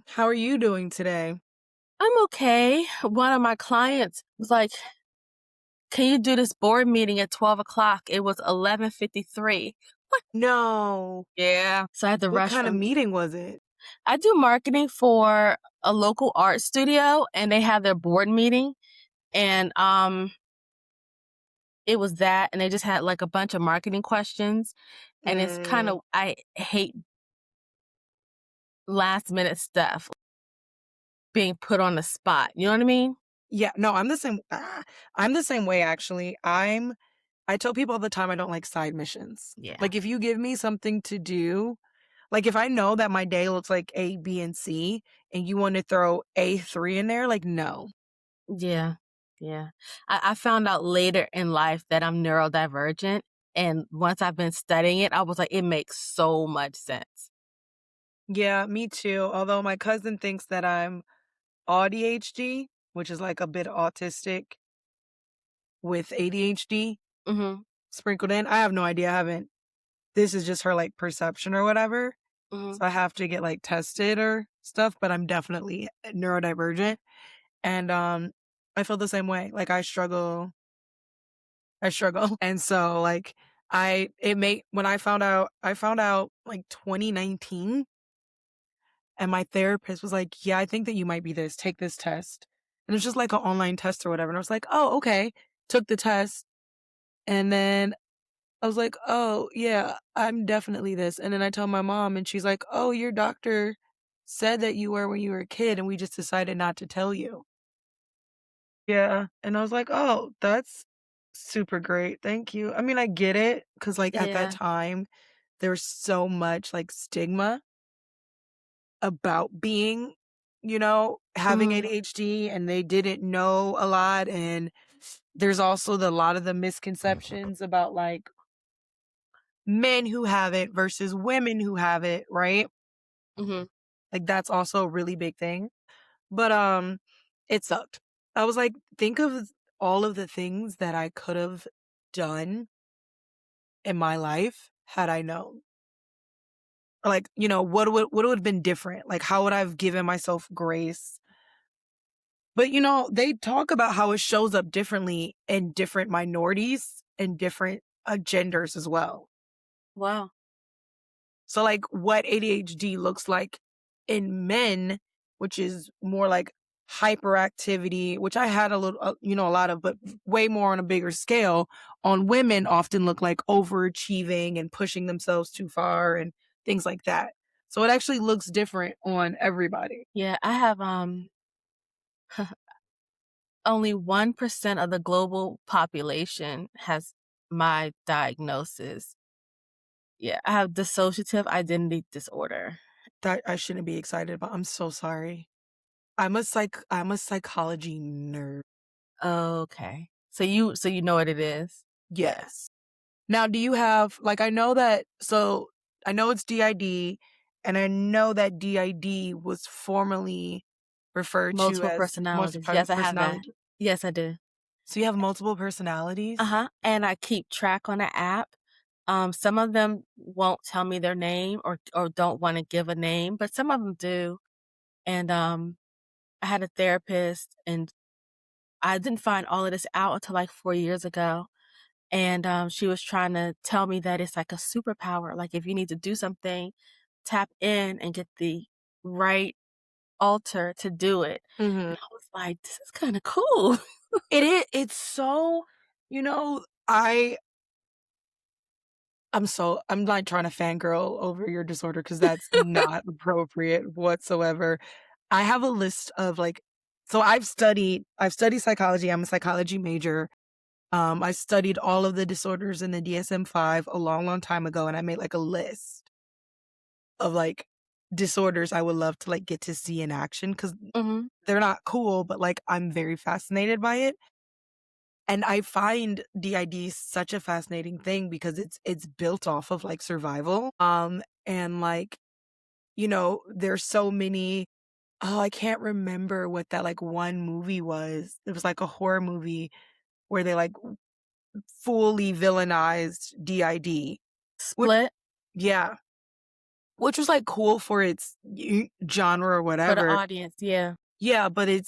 How are you doing today? I'm okay. One of my clients was like, "Can you do this board meeting at 12 o'clock?" It was 11:53. What? No. Yeah. So I had to What rush kind of from. meeting was it? I do marketing for a local art studio, and they have their board meeting, and it was that, and they just had like a bunch of marketing questions, and it's kind Mm, of I hate last minute stuff being put on the spot. You know what I mean? yeah, no, I'm the same way actually. I tell people all the time I don't like side missions. Yeah. Like if you give me something to do, like if I know that my day looks like A, B, and C and you want to throw A3 in there, like no. Yeah, yeah. I found out later in life that I'm neurodivergent, and once I've been studying it, I was like, it makes so much sense. Yeah, me too. Although my cousin thinks that I'm ADHD, which is like a bit autistic with ADHD Mhm, sprinkled in. I have no idea. I haven't This is just her, like, perception or whatever, mhm. so I have to get, like, tested or stuff, but I'm definitely neurodivergent, and, I feel the same way, like, I struggle, and so, like, I it made when I found out, like, 2019, and my therapist was like, "Yeah, I think that you might be this, take this test," and it's just like an online test or whatever, and I was like, "Oh, okay." Took the test, and then I was like, "Oh, yeah, I'm definitely this." And then I tell my mom and she's like, "Oh, your doctor said that you were when you were a kid and we just decided not to tell you." Yeah. And I was like, "Oh, that's super great. Thank you." I mean, I get it because like at that Yeah, time there was so much like stigma about being, having mhm, ADHD and they didn't know a lot and there's also a lot of the misconceptions about like men who have it versus women who have it, right? mhm. Like that's also a really big thing. But it sucked. I was like, think of all of the things that I could have done in my life had I known. Or like, what would have been different? Like how would I have given myself grace? But they talk about how it shows up differently in different minorities and different genders as well. Wow. So, like, what ADHD looks like in men, which is more like hyperactivity, which I had a lot of, but way more on a bigger scale. On women, often look like overachieving and pushing themselves too far and things like that. So, it actually looks different on everybody. Yeah, I have, only 1% of the global population has my diagnosis. Yeah, I have dissociative identity disorder. That I shouldn't be excited about. I'm so sorry. I'm a psychology nerd. Okay. So you know what it is? Yeah. Yes. Now, do you have like I know it's DID and I know that DID was formerly referred to Multiple as personalities. Yes, I have that. personality. Yes, I do. So you have multiple personalities? Uh-huh, and I keep track on the app. Some of them won't tell me their name or don't wanna give a name, but some of them do, and, I had a therapist, and I didn't find all of this out until, like, 4 years ago, and, she was trying to tell me that it's like a superpower, like, if you need to do something, tap in and get the right alter to do it, Mhm. and I was like, "This is kinda cool." It's so, you know, I'm not trying to fangirl over your disorder because that's not appropriate whatsoever. I have a list of like so I've studied psychology. I'm a psychology major. I studied all of the disorders in the DSM-5 a long, long time ago, and I made like a list of like disorders I would love to like get to see in action because Mhm. they're not cool, but like I'm very fascinated by it. And I find DID such a fascinating thing because it's built off of like survival. And like, there's so many I can't remember what that like one movie was. It was like a horror movie where they like fully villainized DID. What Split? Yeah. which was like cool for its genre or For the whatever. audience, yeah. Yeah, but it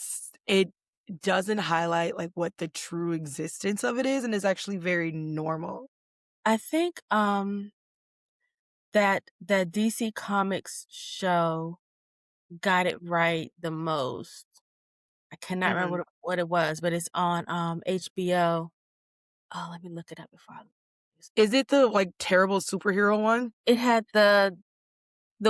doesn't highlight like what the true existence of it is, and is actually very normal. I think, that DC Comics show got it right the most. I cannot remember Hmm. what it was, but it's on, HBO. Oh, let me look it up before I lose it. Is it the like terrible superhero one? It had the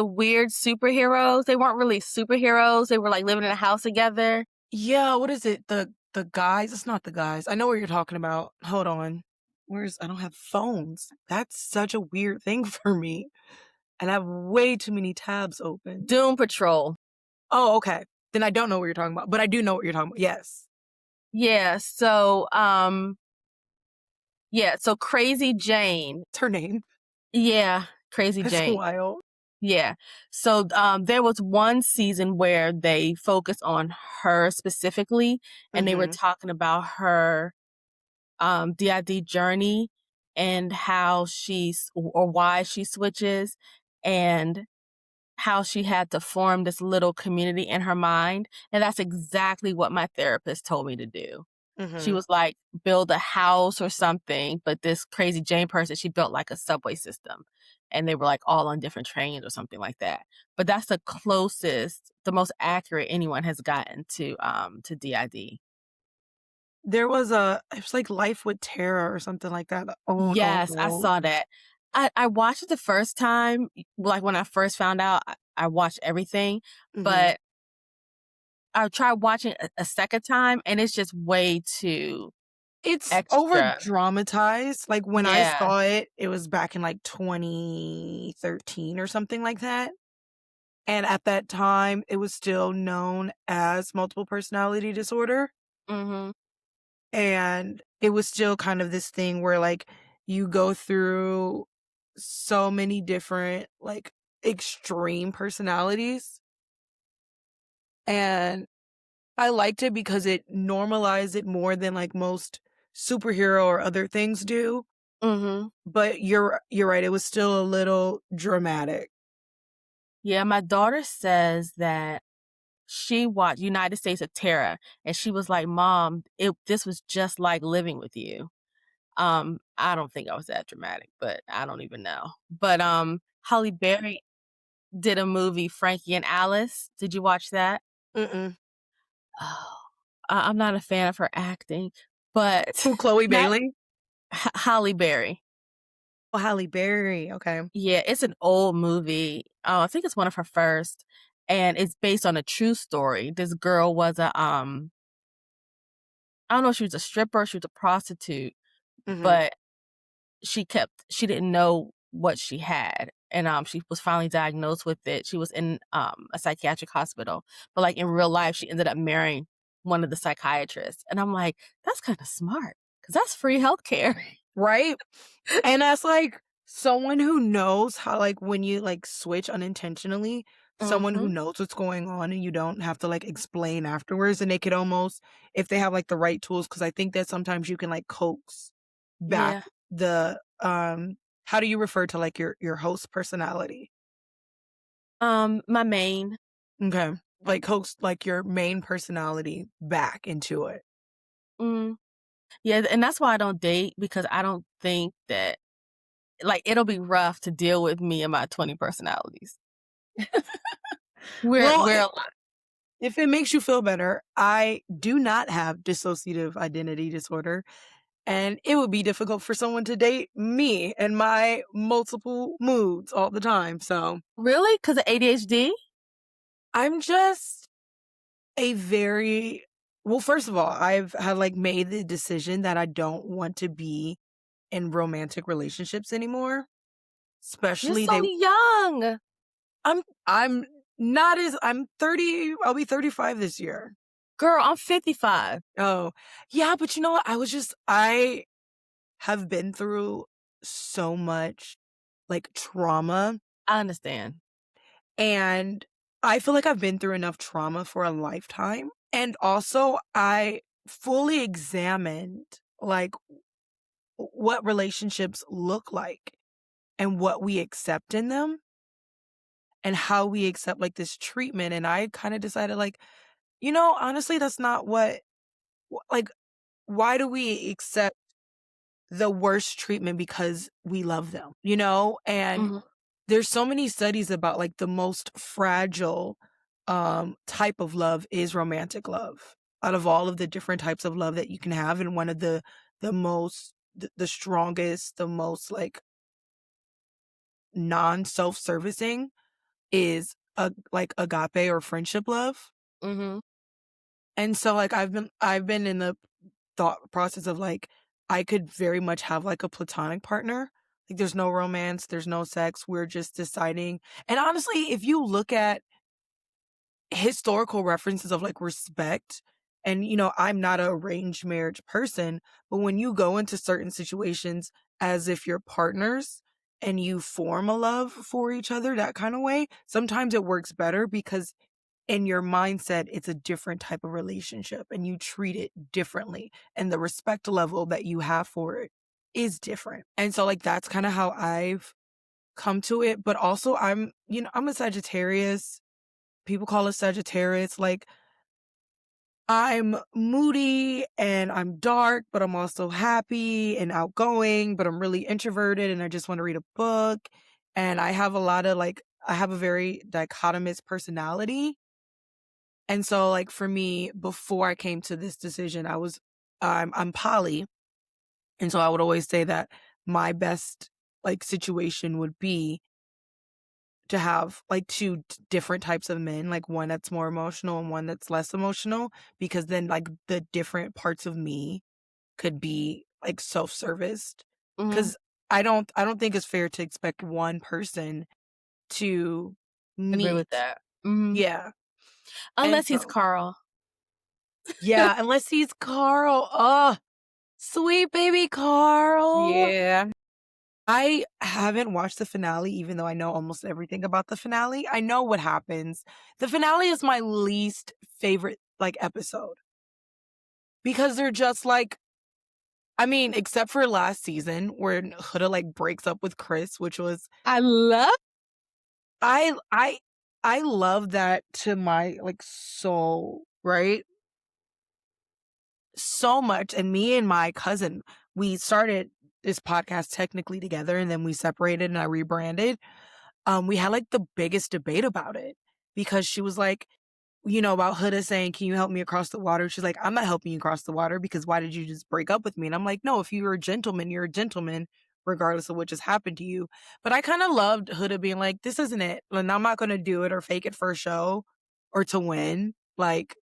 weird superheroes. They weren't really superheroes, they were, like, living in a house together. Yeah, what is it? The guys? It's not the guys. I know what you're talking about. Hold on. I don't have phones. That's such a weird thing for me. And I have way too many tabs open. Doom Patrol. Oh, okay. Then I don't know what you're talking about, but I do know what you're talking about. Yes. Yeah, so Crazy Jane. It's her name. Yeah, Crazy That's Jane. wild. Yeah. So, there was one season where they focused on her specifically, and they were Mhm. talking about her, DID journey and how she's or why she switches, and how she had to form this little community in her mind, and that's exactly what my therapist told me to do. She Mhm. was like, "Build a house or something," but this Crazy Jane person, she built like a subway system, and they were like all on different trains or something like that. But that's the closest, the most accurate anyone has gotten to DID. It was like Life with Terror or something like that. Old, old, Yes, I old. saw that. I watched it the first time, like when I first found out, I watched everything, Mhm. but I tried watching a second time, and it's just way too It's over extra. dramatized. Like when I Yeah. saw it, it was back in like 2013 or something like that. And at that time, it was still known as multiple personality disorder. Mhm. And it was still kind of this thing where like you go through so many different like extreme personalities. And I liked it because it normalized it more than like most superhero or other things do. Mhm. But you're right, it was still a little dramatic. Yeah, my daughter says that she watched United States of Terror, and she was like, "Mom, this was just like living with you." I don't think I was that dramatic, but I don't even know. But, Holly Berry did a movie, Frankie and Alice. Did you watch that? Mm-mm. Oh, I'm not a fan of her acting, but Who, Chloe that Bailey? Holly Berry. Oh, Halle Berry, okay. Yeah, it's an old movie. I think it's one of her first, and it's based on a true story. This girl was I don't know if she was a stripper, she was a prostitute, Mhm. but she didn't know what she had, and, she was finally diagnosed with it. She was in, a psychiatric hospital, but, like, in real life, she ended up marrying one of the psychiatrists, and I'm like, "That's kinda smart, cause that's free healthcare." Right? And as, like, someone who knows how, like, when you, like, switch unintentionally, someone who Mhm. knows what's going on and you don't have to, like, explain afterwards, and they could almost if they have, like, the right tools, because I think that sometimes you can, like, coax back Yeah. the, how do you refer to, like, your host personality? My main. Okay. Like, coax, like, your main personality back into it. Mm. Yeah, and that's why I don't date because I don't think that like, it'll be rough to deal with me and my 20 personalities. We're Well, we're I a lot. if it makes you feel better, I do not have dissociative identity disorder. And it would be difficult for someone to date me and my multiple moods all the time. So Really? 'Cause of ADHD? I'm just a very well, first of all, I've had like made the decision that I don't want to be in romantic relationships anymore. You're Especially so young. I'm not as I'm 30, I'll be 35 this year. Girl, I'm 55. Oh, yeah, but you know what? I have been through so much like trauma. I understand. And I feel like I've been through enough trauma for a lifetime. And also, I fully examined like what relationships look like and what we accept in them. and how we accept like this treatment. And I kind of decided like, honestly, that's not like, why do we accept the worst treatment because we love them, And Mhm. there's so many studies about like the most fragile type of love is romantic love. Out of all of the different types of love that you can have, and one of the strongest, the most like non-self-servicing is like agape or friendship love. Mhm. And so like I've been in the thought process of like I could very much have like a platonic partner. Like there's no romance, there's no sex. We're just deciding. And honestly, if you look at historical references of like respect, and I'm not a arranged marriage person, but when you go into certain situations as if you're partners and you form a love for each other that kind of way, sometimes it works better because in your mindset, it's a different type of relationship and you treat it differently. And the respect level that you have for it is different. And so, like, that's kind of how I've come to it. But also, I'm a Sagittarius. People call us Sagittarius. Like, I'm moody and I'm dark, but I'm also happy and outgoing, but I'm really introverted and I just want to read a book. And I have a very dichotomous personality. And so, like, for me, before I came to this decision, I'm poly. And so I would always say that my best, like, situation would be to have, like, different types of men, like, one that's more emotional and one that's less emotional, because then, like, the different parts of me could be, like, self-serviced. Mhm. Because I don't think it's fair to expect one person to Agree with meet. that. Mhm. Yeah. And Unless he's so, Carl. yeah, unless he's Carl. Oh, sweet baby Carl. Yeah. I haven't watched the finale, even though I know almost everything about the finale. I know what happens. The finale is my least favorite, like, episode because they're just like, I mean, except for last season where Huda like breaks up with Chris, which was I love I I I love that to my like soul, right? So much. And me and my cousin, we started this podcast technically together and then we separated and I rebranded. We had like the biggest debate about it because she was like, about Huda saying, "Can you help me across the water?" She's like, "I'm not helping you cross the water because why did you just break up with me?" And I'm like, "No, if you're a gentleman, you're a gentleman, regardless of what just happened to you." But I kind of loved Huda being like, "This isn't it. And I'm not going to do it or fake it for a show or to win. Like,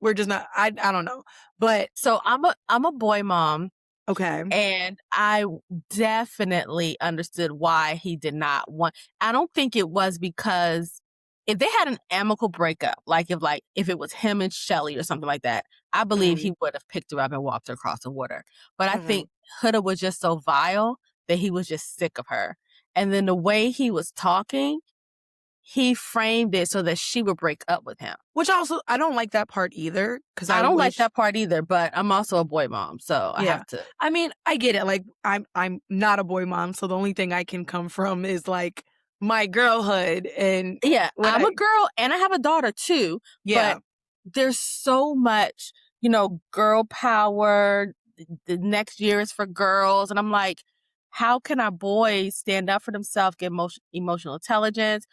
we're just not, I don't know." But so I'm a boy mom, okay. and I definitely understood why he did not want. I don't think it was because if they had an amicable breakup, if it was him and Shelly or something like that, I believe Mhm, he would have picked her up and walked her across the water. But I mhm. think Huda was just so vile that he was just sick of her. And then the way he was talking, he framed it so that she would break up with him. Which also, I don't like that part either because I I don't like wish. that part either, but I'm also a boy mom, so I Yeah. have to. I mean, I get it. Like, I'm not a boy mom, so the only thing I can come from is like my girlhood and Yeah, when I'm a I girl and I have a daughter too, but yeah. there's so much, girl power. The next year is for girls. And I'm like, how can our boys stand up for themselves, get emotional intelligence?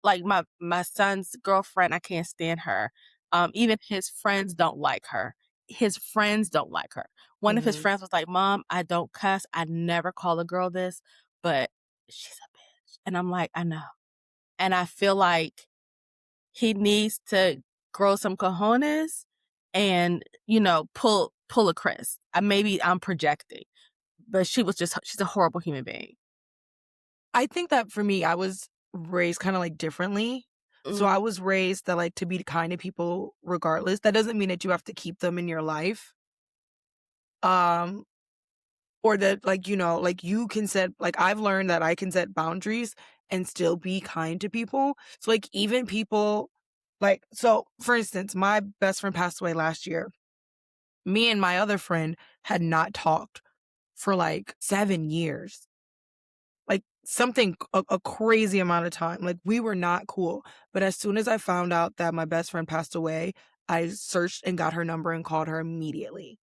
Like my son's girlfriend, I can't stand her. Even his friends don't like her. His friends don't like her. One of his Mhm. friends was like, "Mom, I don't cuss. I never call a girl this, but she's a bitch." And I'm like, I know. And I feel like he needs to grow some cojones and, pull a Chris. Maybe I'm projecting, but she's a horrible human being. I think that for me, I was raised kind of like differently. So I Mhm. was raised that like to be kind to people regardless. That doesn't mean that you have to keep them in your life. Um or that like like you can set like I've learned that I can set boundaries and still be kind to people. So like even people like so for instance, my best friend passed away last year. Me and my other friend had not talked for like 7 years. Like something a crazy amount of time. Like, we were not cool. But as soon as I found out that my best friend passed away, I searched and got her number and called her immediately.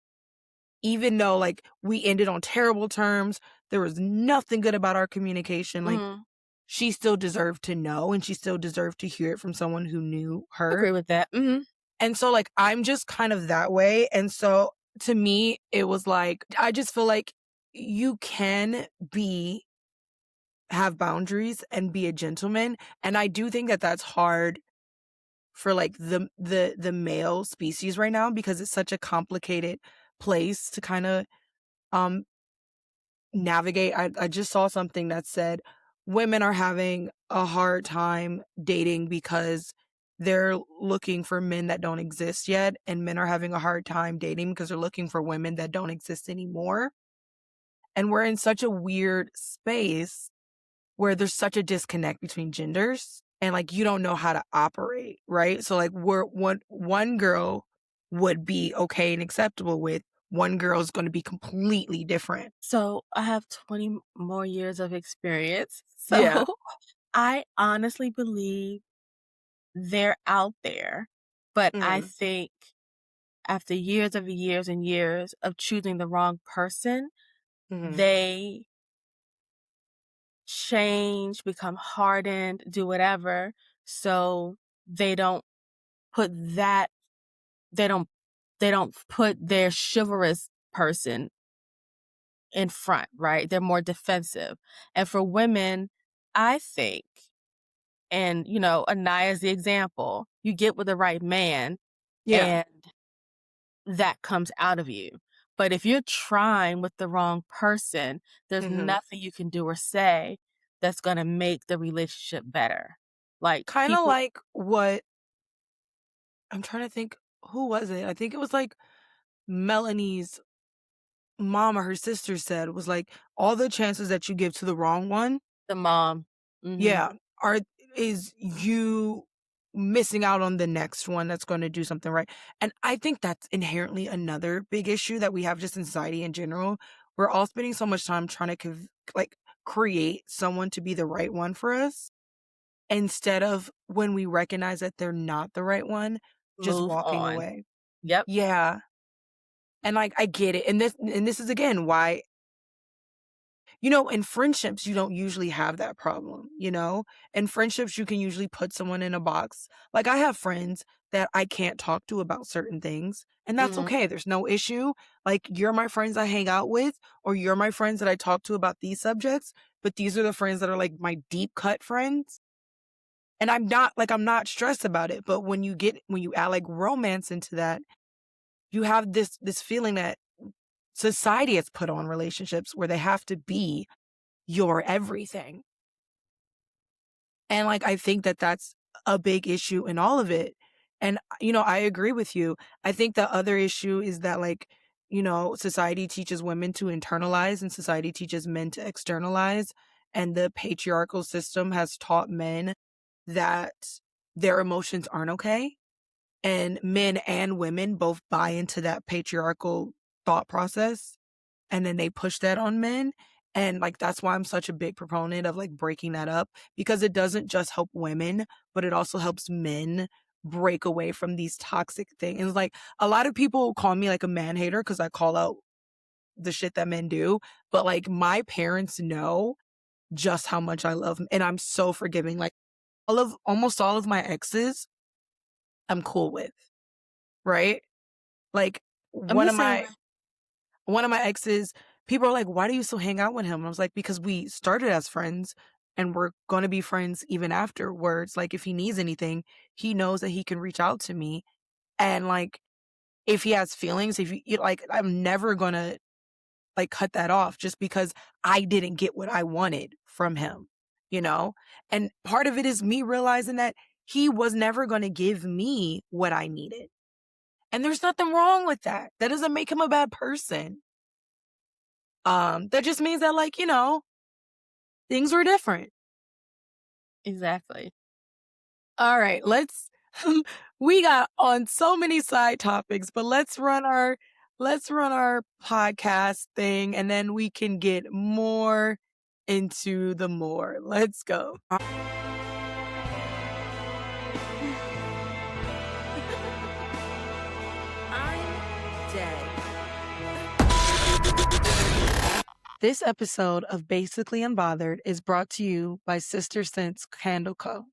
Even though, like, we ended on terrible terms, there was nothing good about our communication. Like, Mhm. she still deserved to know, and she still deserved to hear it from someone who knew her. Agree with that. Mhm. And so, like, I'm just kind of that way. And so to me, it was like, I just feel like you can have boundaries and be a gentleman. And I do think that that's hard for like the male species right now, because it's such a complicated place to kind of um navigate. I just saw something that said women are having a hard time dating because they're looking for men that don't exist yet, and men are having a hard time dating because they're looking for women that don't exist anymore. And we're in such a weird space where there's such a disconnect between genders, and like you don't know how to operate, right? So like we're one girl would be okay and acceptable with, one girl is going to be completely different. So, I have 20 more years of experience. Yeah. So, I honestly believe they're out there, but I Mhm. think after years of years and years of choosing the wrong person, Mhm. they change, become hardened, do whatever, so they don't put that they don't they don't put their chivalrous person in front, right? They're more defensive. And for women, I think, and Anaya's the example, you get with the right man Yeah. and that comes out of you. But if you're trying with the wrong person, there's Mhm. nothing you can do or say that's going to make the relationship better. Like Kind of people, like what I'm trying to think, who was it? I think it was like Melanie's mom or her sister said, was like, all the chances that you give to the wrong one, the mom. Mhm. yeah, are is you missing out on the next one that's going to do something right. And I think that's inherently another big issue that we have just in society in general. We're all spending so much time trying to like create someone to be the right one for us, instead of, when we recognize that they're not the right one, just Move walking on. away. Yep. Yeah. And like I get it. And this is again why, in friendships, you don't usually have that problem, you know? In friendships, you can usually put someone in a box. Like, I have friends that I can't talk to about certain things, and that's Mhm. okay. There's no issue. Like, you're my friends I hang out with, or you're my friends that I talk to about these subjects, but these are the friends that are like my deep cut friends. And I'm not stressed about it. But when you add like romance into that, you have this feeling that society has put on relationships where they have to be your everything. And, like, I think that that's a big issue in all of it. And, I agree with you. I think the other issue is that, like, society teaches women to internalize and society teaches men to externalize. And the patriarchal system has taught men that their emotions aren't okay. And men and women both buy into that patriarchal thought process, and then they push that on men. And like that's why I'm such a big proponent of like breaking that up, because it doesn't just help women, but it also helps men break away from these toxic things. Like, a lot of people call me like a man hater because I call out the shit that men do, but like my parents know just how much I love 'em, and I'm so forgiving. Like, almost all of my exes I'm cool with, right? Like, I'm one the of same my way. one of my exes, people are like, "Why do you still hang out with him?" And I was like, "Because we started as friends and we're gonna be friends even afterwards. Like, if he needs anything, he knows that he can reach out to me. And like, if he has feelings, if like, I'm never gonna like cut that off just because I didn't get what I wanted from him, you know? And part of it is me realizing that he was never gonna give me what I needed. And there's nothing wrong with that. That doesn't make him a bad person. That just means that, like, things were different. Exactly. All right, let's we got on so many side topics, but let's run our podcast thing, and then we can get more into the more. Let's go. I'm dead. This episode of Basically Unbothered is brought to you by Sister Sense Candle Co.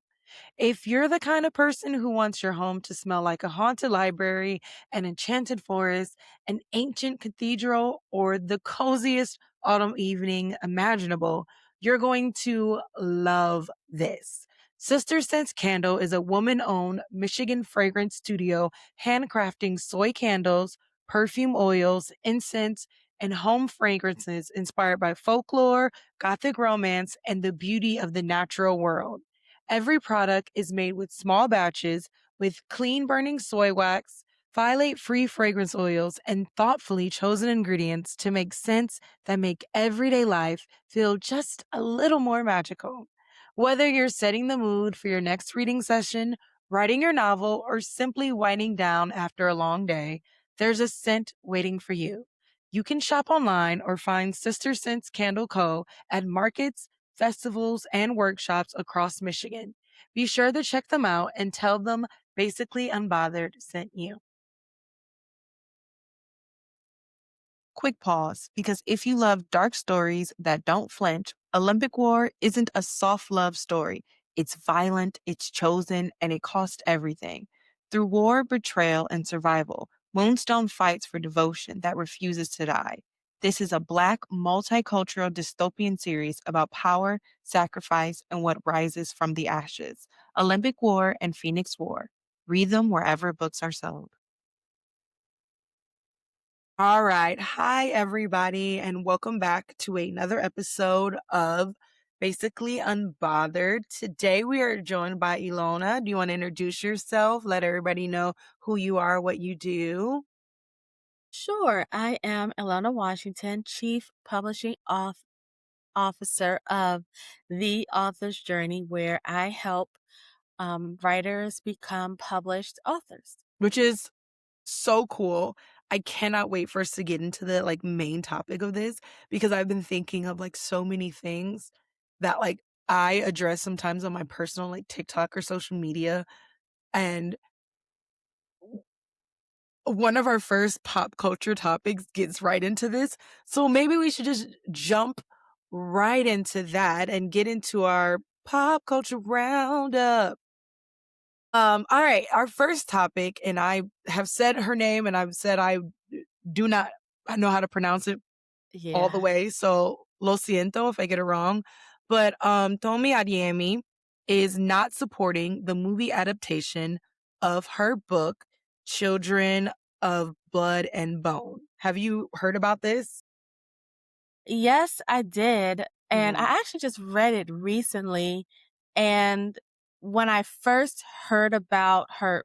If you're the kind of person who wants your home to smell like a haunted library, an enchanted forest, an ancient cathedral, or the coziest autumn evening imaginable, you're going to love this. Sister Sense Candle is a woman owned Michigan fragrance studio handcrafting soy candles, perfume oils, incense, and home fragrances inspired by folklore, gothic romance, and the beauty of the natural world. Every product is made with small batches with clean burning soy wax, phthalate free fragrance oils, and thoughtfully chosen ingredients to make scents that make everyday life feel just a little more magical. Whether you're setting the mood for your next reading session, writing your novel, or simply winding down after a long day, there's a scent waiting for you. You can shop online or find Sister Scents Candle Co. at markets, festivals, and workshops across Michigan. Be sure to check them out and tell them Basically Unbothered sent you. Quick pause, because if you love dark stories that don't flinch, Olympic War isn't a soft love story. It's violent, it's chosen, and it costs everything. Through war, betrayal, and survival, Moonstone fights for devotion that refuses to die. This is a Black, multicultural dystopian series about power, sacrifice, and what rises from the ashes. Olympic War and Phoenix War. Read them wherever books are sold. All right. Hi, everybody, and welcome back to another episode of Basically Unbothered. Today, we are joined by Elona. Do you want to introduce yourself? Let everybody know who you are, what you do. Sure, I am Elona Washington, Chief Publishing Officer of The Author's Journey, where I help writers become published authors. Which is so cool. I cannot wait for us to get into the main topic of this, because I've been thinking of so many things that I address sometimes on my personal TikTok or social media. And one of our first pop culture topics gets right into this. So maybe we should just jump right into that and get into our pop culture roundup. All right, our first topic, and I have said her name and I've said I do not know how to pronounce it all the Yeah. way. So lo siento if I get it wrong. But Tomi Adeyemi is not supporting the movie adaptation of her book, Children of Blood and Bone. Have you heard about this? Yes, I did. And Mm-hmm. I actually just read it recently. And when I first heard her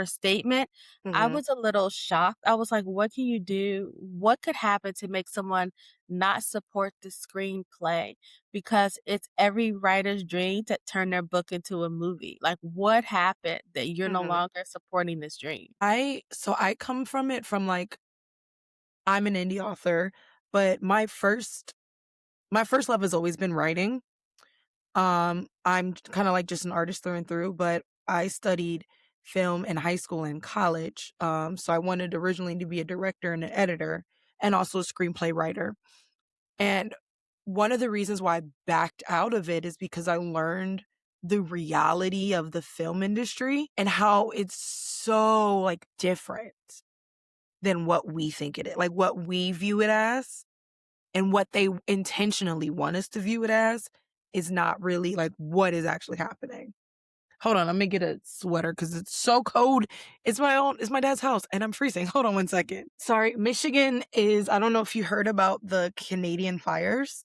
statement, I Mm-hmm. was a little shocked. I was like, what can you do? What could happen to make someone not support the screenplay? Because it's every writer's dream to turn their book into a movie. Like, what happened that you're no Mm-hmm. longer supporting this dream? I come from it from I'm an indie author, but my first love has always been writing. I'm kind of just an artist through and through, but I studied film in high school and college. So I wanted originally to be a director and an editor and also a screenplay writer. And one of the reasons why I backed out of it is because I learned the reality of the film industry and how it's so different than what we think it is, like what we view it as and what they intentionally want us to view it as is not really what is actually happening. Hold on, let me get a sweater because it's so cold. It's my dad's house and I'm freezing. Hold on one second. Sorry, Michigan I don't know if you heard about the Canadian fires,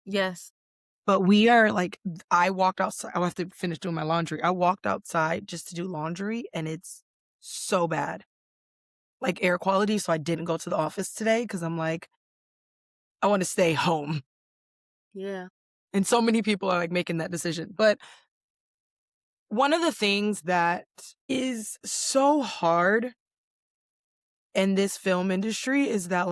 Yes. but we are I walked outside. I'll have to finish doing my laundry. I walked outside just to do laundry and it's so bad. Air quality. So I didn't go to the office today because I'm I want to stay home. Yeah. And so many people are making that decision. But one of the things that is so hard in this film industry is that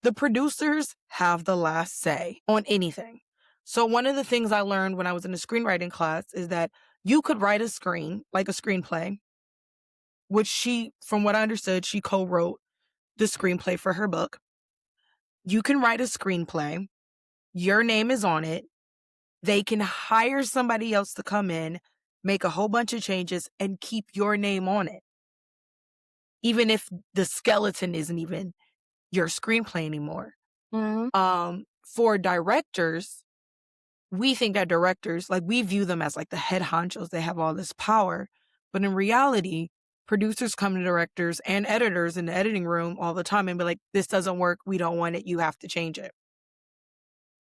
the producers have the last say on anything. So one of the things I learned when I was in a screenwriting class is that you could write a screenplay, which from what I understood, she co-wrote the screenplay for her book. You can write a screenplay. Your name is on it. They can hire somebody else to come in, make a whole bunch of changes, and keep your name on it. Even if the skeleton isn't even your screenplay anymore. Mhm. For directors, we think that directors, like, we view them as like the head honchos. They have all this power. But in reality, producers come to directors and editors in the editing room all the time and be like, this doesn't work. We don't want it. You have to change it.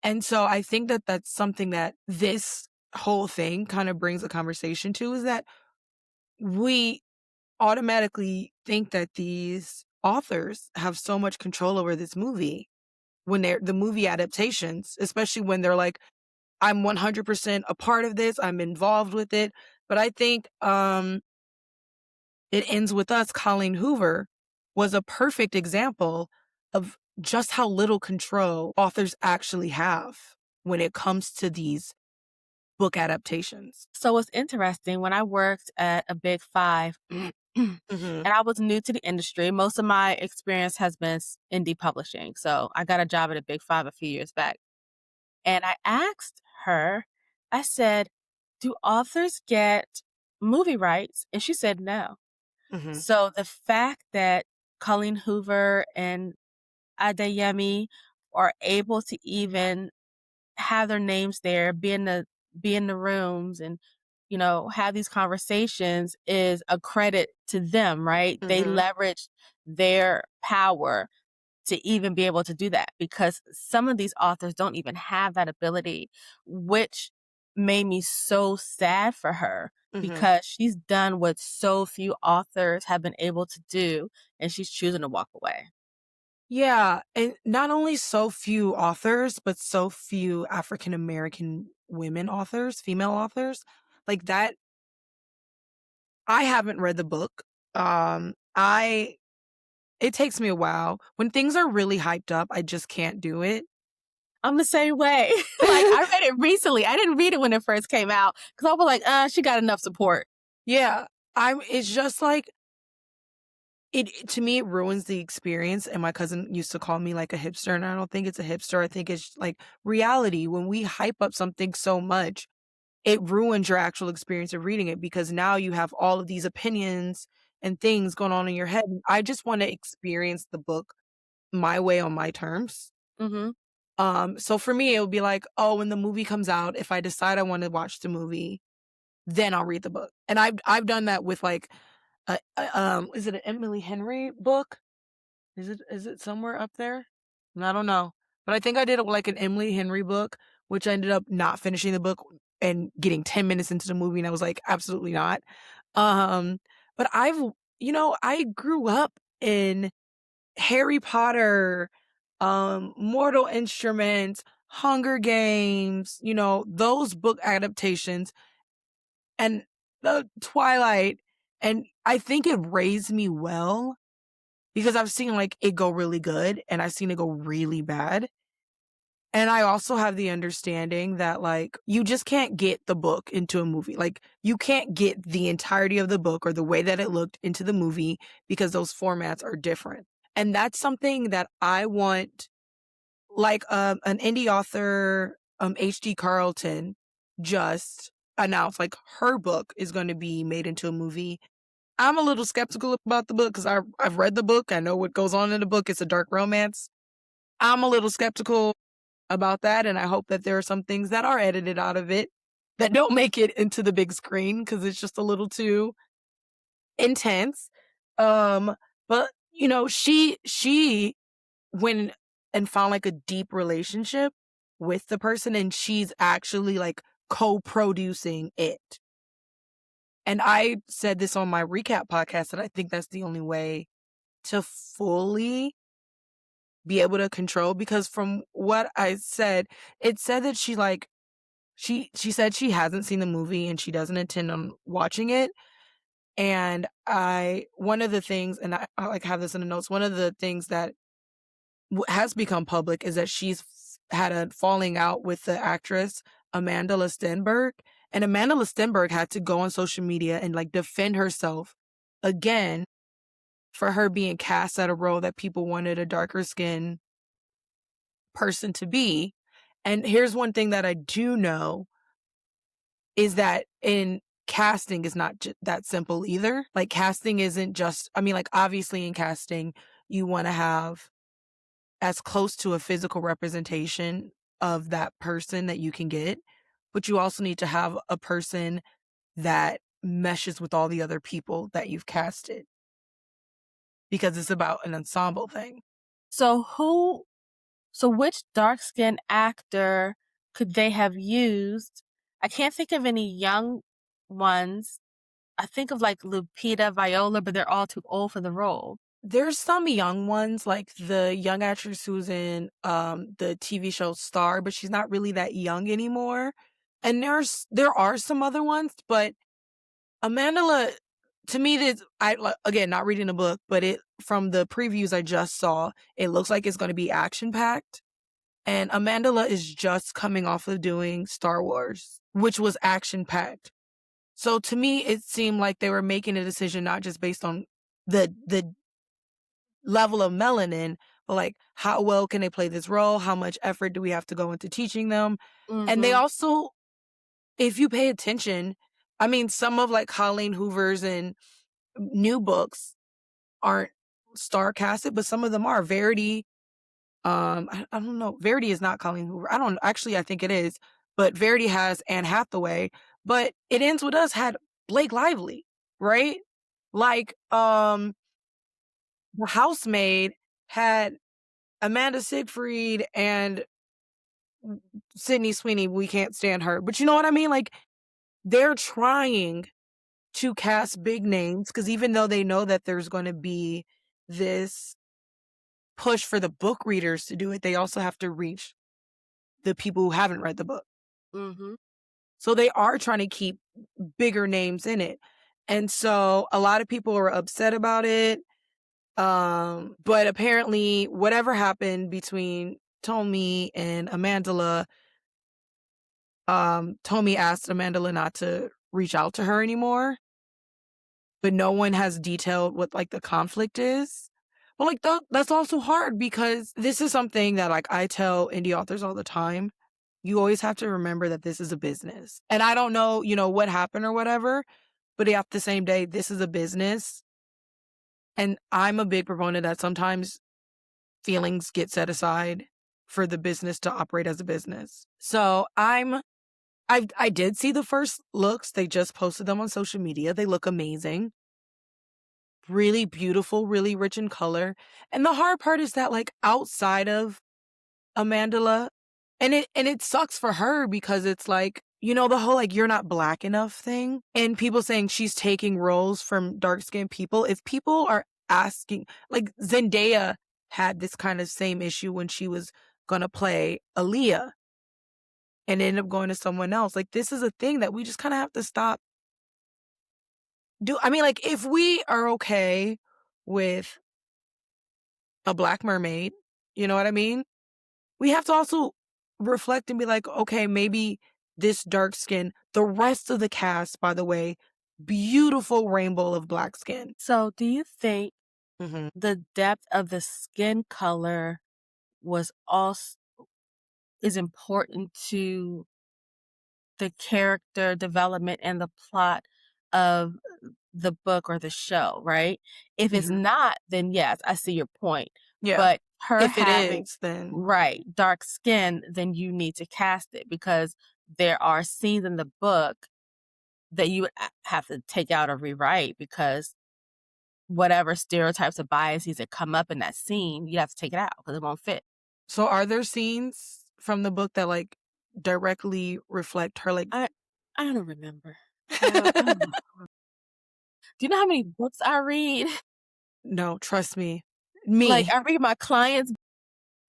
And so I think that that's something that this whole thing kind of brings a conversation to, is that we automatically think that these authors have so much control over this movie when they're the movie adaptations, especially when they're like, I'm 100% a part of this. I'm involved with it. But I think It Ends With Us, Colleen Hoover, was a perfect example of just how little control authors actually have when it comes to these book adaptations. So it's interesting. When I worked at a Big Five, and Mhm. I was new to the industry, most of my experience has been indie publishing. So I got a job at a Big Five a few years back. And I asked her, I said, do authors get movie rights? And she said no. Mhm. So the fact that Colleen Hoover and Adeyemi are able to even have their names there, be in the rooms and, have these conversations is a credit to them, right? They Mhm. leverage their power to even be able to do that, because some of these authors don't even have that ability, which made me so sad for her, Mhm. because she's done what so few authors have been able to do, and she's choosing to walk away. Yeah, and not only so few authors, but so few African American women authors, female authors. Like that, I haven't read the book. I It takes me a while. When things are really hyped up, I just can't do it. I'm the same way. Like, I read it recently. I didn't read it when it first came out because I was like, she got enough support. Yeah, it's just like to me, it ruins the experience. And my cousin used to call me like a hipster, and I don't think it's a hipster. I think it's like reality. When we hype up something so much, it ruins your actual experience of reading it, because now you have all of these opinions and things going on in your head. I just want to experience the book my way on my terms. Mhm. So for me, it would be like, oh, when the movie comes out, if I decide I want to watch the movie, then I'll read the book. And I've done that with like, is it an Emily Henry book? Is it somewhere up there? I don't know. But I think I did like an Emily Henry book, which I ended up not finishing the book and getting 10 minutes into the movie, and I was like, absolutely not. Um, but I grew up in Harry Potter, Mortal Instruments, Hunger Games, those book adaptations, and the Twilight. And I think it raised me well, because I've seen like it go really good and I've seen it go really bad. And I also have the understanding that like you just can't get the book into a movie. Like you can't get the entirety of the book or the way that it looked into the movie, because those formats are different. And that's something that I want, like an indie author, HD Carlton, just announced like her book is going to be made into a movie. I'm a little skeptical about the book because I've read the book. I know what goes on in the book. It's a dark romance. I'm a little skeptical about that, and I hope that there are some things that are edited out of it that don't make it into the big screen, because it's just a little too intense. But she went and found like a deep relationship with the person, and she's actually like co-producing it. And I said this on my recap podcast, that I think that's the only way to fully be able to control, because from what I said, it said that she said she hasn't seen the movie and she doesn't intend on watching it. And one of the things, and I like have this in the notes, one of the things that has become public is that she's had a falling out with the actress Amanda Stenberg, and Amanda Stenberg had to go on social media and like defend herself again for her being cast at a role that people wanted a darker skinned person to be. And here's one thing that I do know is that in casting is not that simple either. Like casting isn't just, I mean, like obviously in casting, you want to have as close to a physical representation of that person that you can get, but you also need to have a person that meshes with all the other people that you've casted because it's about an ensemble thing. So which dark-skinned actor could they have used? I can't think of any young ones. I think of like Lupita, Viola, but they're all too old for the role. There's some young ones, like the young actress who's in the TV show Star, but she's not really that young anymore. And there are some other ones, but Amanda, to me, this again not reading the book, but it from the previews I just saw, it looks like it's going to be action packed. And Amanda is just coming off of doing Star Wars, which was action packed. So to me, it seemed like they were making a decision not just based on the level of melanin, but like how well can they play this role? How much effort do we have to go into teaching them? And they also, if you pay attention, I mean, some of like Colleen Hoover's and new books aren't star casted, but some of them are. Verity, I don't know. Verity is not Colleen Hoover. I think it is, but Verity has Anne Hathaway, but It Ends With Us had Blake Lively, right? Like, The Housemaid had Amanda Seyfried and Sydney Sweeney. We can't stand her. But you know what I mean? Like, they're trying to cast big names because even though they know that there's going to be this push for the book readers to do it, they also have to reach the people who haven't read the book. Mm-hmm. So they are trying to keep bigger names in it. And so a lot of people are upset about it. But apparently whatever happened between Tommy and Amandla, Tommy asked Amandla not to reach out to her anymore, but no one has detailed what like the conflict is. But like that's also hard because this is something that like I tell indie authors all the time. You always have to remember that this is a business. And I don't know, what happened or whatever, but at the same day, this is a business. And I'm a big proponent that sometimes feelings get set aside for the business to operate as a business. So I did see the first looks. They just posted them on social media. They look amazing. Really beautiful, really rich in color. And the hard part is that like outside of Amandla, and it sucks for her because it's like, the whole like you're not black enough thing. And people saying she's taking roles from dark-skinned people. If people are asking, like Zendaya had this kind of same issue when she was gonna play Aaliyah and ended up going to someone else. Like this is a thing that we just kind of have to stop. I mean, like if we are okay with a black mermaid, you know what I mean? We have to also reflect and be like, okay, maybe this dark skin, the rest of the cast, by the way, beautiful rainbow of black skin. So do you think Mm-hmm. the depth of the skin color is important to the character development and the plot of the book or the show, right? If it's Mm-hmm. not, then yes, I see your point. Yeah. But her If it having is, then right dark skin, then you need to cast it because there are scenes in the book that you would have to take out or rewrite because whatever stereotypes or biases that come up in that scene, you have to take it out because it won't fit. So are there scenes from the book that like directly reflect her like I don't remember. I don't know. Do you know how many books I read? No, trust me. Like, Me. I read my clients,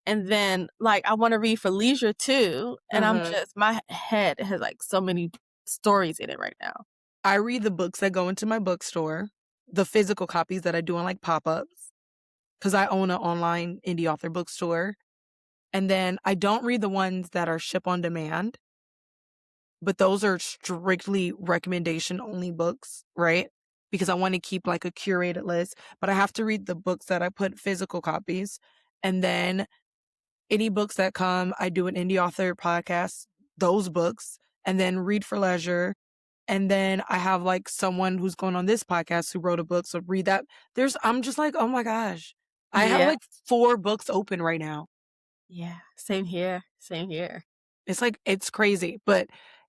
and then, like, I wanna read for leisure too, and my head has, like, so many stories in it right now. I read the books that go into my bookstore, the physical copies that I do on like pop-ups, because I own an online indie author bookstore. And then I don't read the ones that are ship on demand, but those are strictly recommendation only books, right? Because I want to keep like a curated list, but I have to read the books that I put physical copies. And then any books that come, I do an indie author podcast, those books, and then read for leisure. And then I have like someone who's going on this podcast who wrote a book. So read that. I'm just like, oh my gosh. I have Yeah, like 4 books open right now. yeah. Same here, same here. It's like, it's crazy. But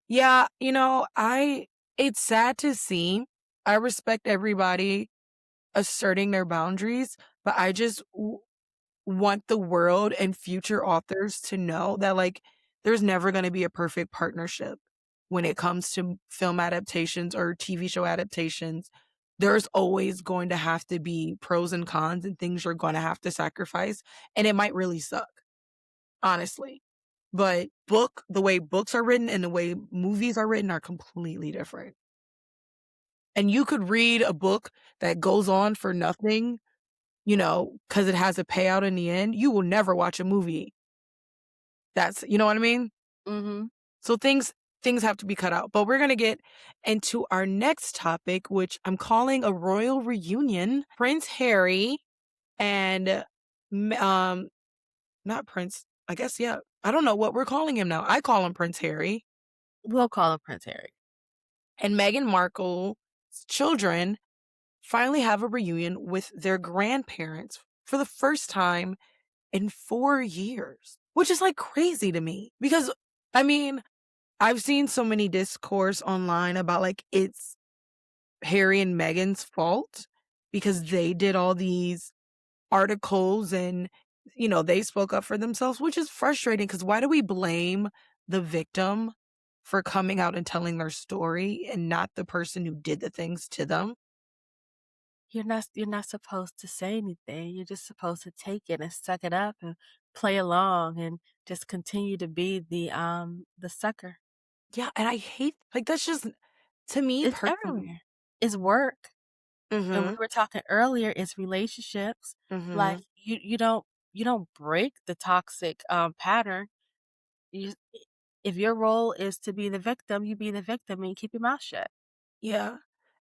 yeah, it's sad to see. I respect everybody asserting their boundaries, but I just want the world and future authors to know that like there's never going to be a perfect partnership when it comes to film adaptations or TV show adaptations. There's always going to have to be pros and cons and things you're going to have to sacrifice, and it might really suck, honestly. But the way books are written and the way movies are written are completely different. And you could read a book that goes on for nothing, because it has a payout in the end. You will never watch a movie. You know what I mean? Mhm. So things have to be cut out. But we're going to get into our next topic, which I'm calling a royal reunion. Prince Harry and um not Prince, I guess, yeah. I don't know what we're calling him now. I call him Prince Harry. We'll call him Prince Harry. And Meghan Markle's children finally have a reunion with their grandparents for the first time in 4 years, which is like crazy to me because I mean, I've seen so many discourse online about like it's Harry and Meghan's fault because they did all these articles and they spoke up for themselves, which is frustrating because why do we blame the victim for coming out and telling their story and not the person who did the things to them? You're not supposed to say anything. You're just supposed to take it and suck it up and play along and just continue to be the sucker. Yeah, and I hate like that's just to me It's personally. everywhere. It's work. And we Mhm. were talking earlier, it's relationships. Like Mhm. you don't break the toxic pattern. You if your role is to be the victim, you be the victim and you keep your mouth shut. Yeah.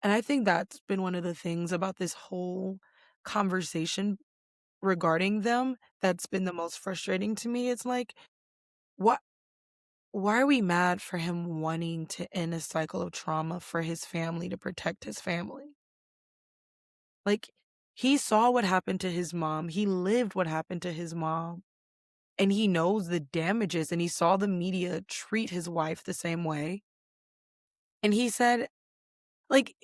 And I think that's been one of the things about this whole conversation regarding them that's been the most frustrating to me. It's like, what why are we mad for him wanting to end a cycle of trauma for his family to protect his family? Like, he saw what happened to his mom. He lived what happened to his mom. And he knows the damages and he saw the media treat his wife the same way. And he said, like,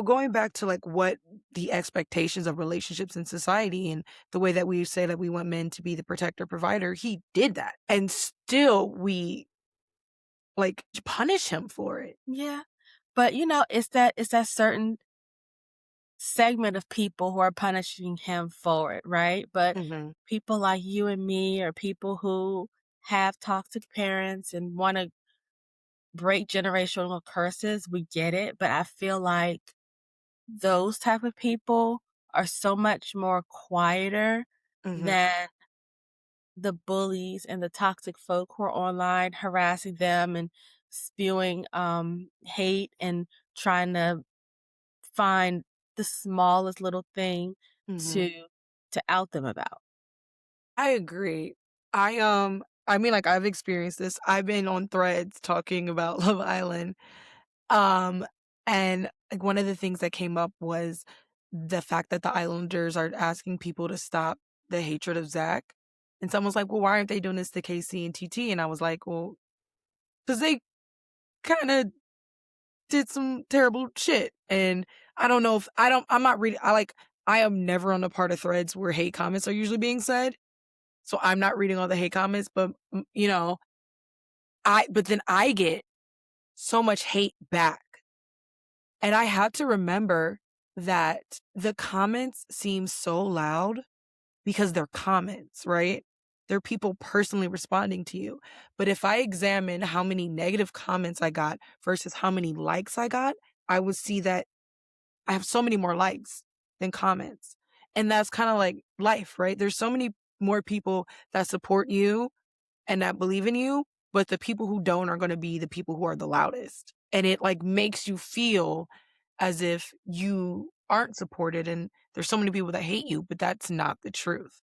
going back to like what the expectations of relationships in society and the way that we say that we want men to be the protector provider, he did that. And still we like punish him for it. Yeah. But it's that certain segment of people who are punishing him for it, right? But Hmm. people like you and me or people who have toxic parents and want to break generational curses, we get it. But I feel like those type of people are so much more quieter Hmm. than the bullies and the toxic folk who are online harassing them and spewing hate and trying to find the smallest little thing Hmm. to out them about. I agree. I mean, like, I've experienced this. I've been on threads talking about Love Island. Um, and like one of the things that came up was the fact that the Islanders are asking people to stop the hatred of Zach. And someone's like, well, why aren't they doing this to KC and TT? And I was like, well, because they kind of did some terrible shit. And I don't know if I'm not reading, I am never on the part of threads where hate comments are usually being said. So I'm not reading all the hate comments, but but then I get so much hate back. And I had to remember that the comments seem so loud because they're comments, right? They're people personally responding to you. But if I examine how many negative comments I got versus how many likes I got, I would see that I have so many more likes than comments. And that's kind of like life, right? There's so many more people that support you and that believe in you, but the people who don't are going to be the people who are the loudest. And it like makes you feel as if you aren't supported and there's so many people that hate you, but that's not the truth.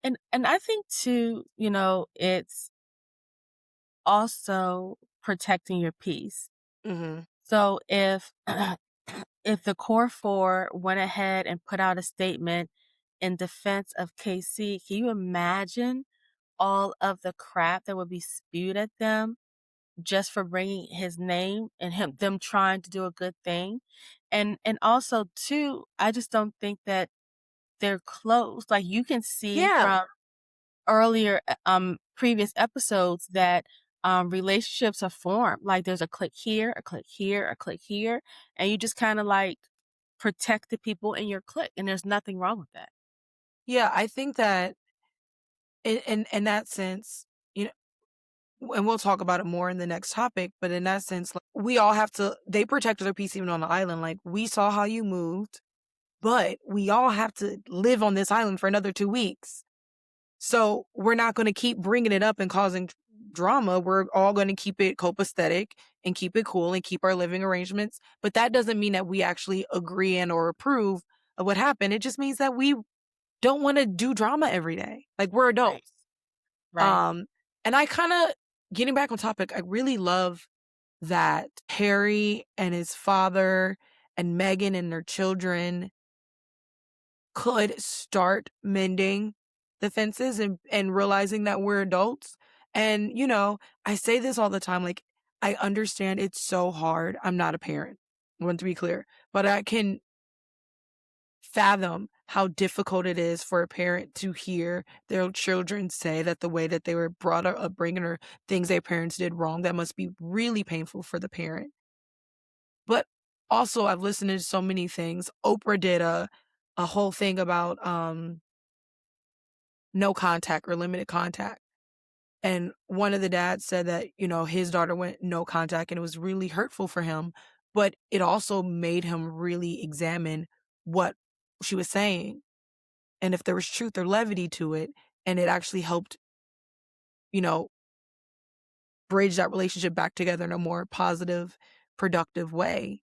And I think too, it's also protecting your peace. Hmm. So if if the core four went ahead and put out a statement in defense of KC, can you imagine all of the crap that would be spewed at them just for bringing his name and them trying to do a good thing? And also too, I just don't think that they're close. Like you can see Yeah. from earlier previous episodes that relationships are formed. Like there's a click here, a click here, a click here, and you just kind of like protect the people in your clique, and there's nothing wrong with that. Yeah. I think that in that sense, you know, and we'll talk about it more in the next topic, but in that sense, like, we all have to, they protected their peace even on the island. Like, we saw how you moved, but we all have to live on this island for another 2 weeks. So we're not going to keep bringing it up and causing drama. We're all going to keep it copacetic and keep it cool and keep our living arrangements. But that doesn't mean that we actually agree and or approve of what happened. It just means that we don't want to do drama every day. Like we're Right. adults. Right. Um, and I kind of, getting back on topic, I really love that Harry and his father and Meghan and their children could start mending the fences and realizing that we're adults. And, you know, I say this all the time, like, I understand it's so hard. I'm not a parent. I want to be clear, but I can fathom how difficult it is for a parent to hear their children say that the way that they were brought up, upbringing, or things their parents did wrong. That must be really painful for the parent. But also, I've listened to so many things. Oprah did a whole thing about no contact or limited contact. And one of the dads said that, you know, his daughter went no contact and it was really hurtful for him. But it also made him really examine what she was saying and if there was truth or levity to it. And it actually helped, you know, bridge that relationship back together in a more positive, productive way.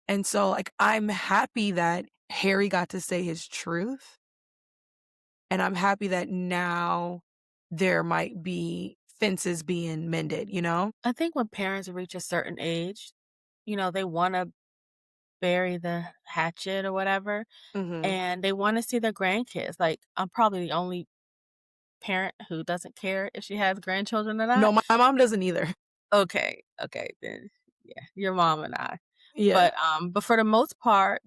And so, like, I'm happy that Harry got to say his truth. And I'm happy that now there might be fences being mended, you know? I think when parents reach a certain age, they want to bury the hatchet or whatever, Mhm. and they want to see their grandkids. Like, I'm probably the only parent who doesn't care if she has grandchildren or No, not. my mom doesn't either. Okay, okay, then yeah, your mom and I. Yeah. But for the most part,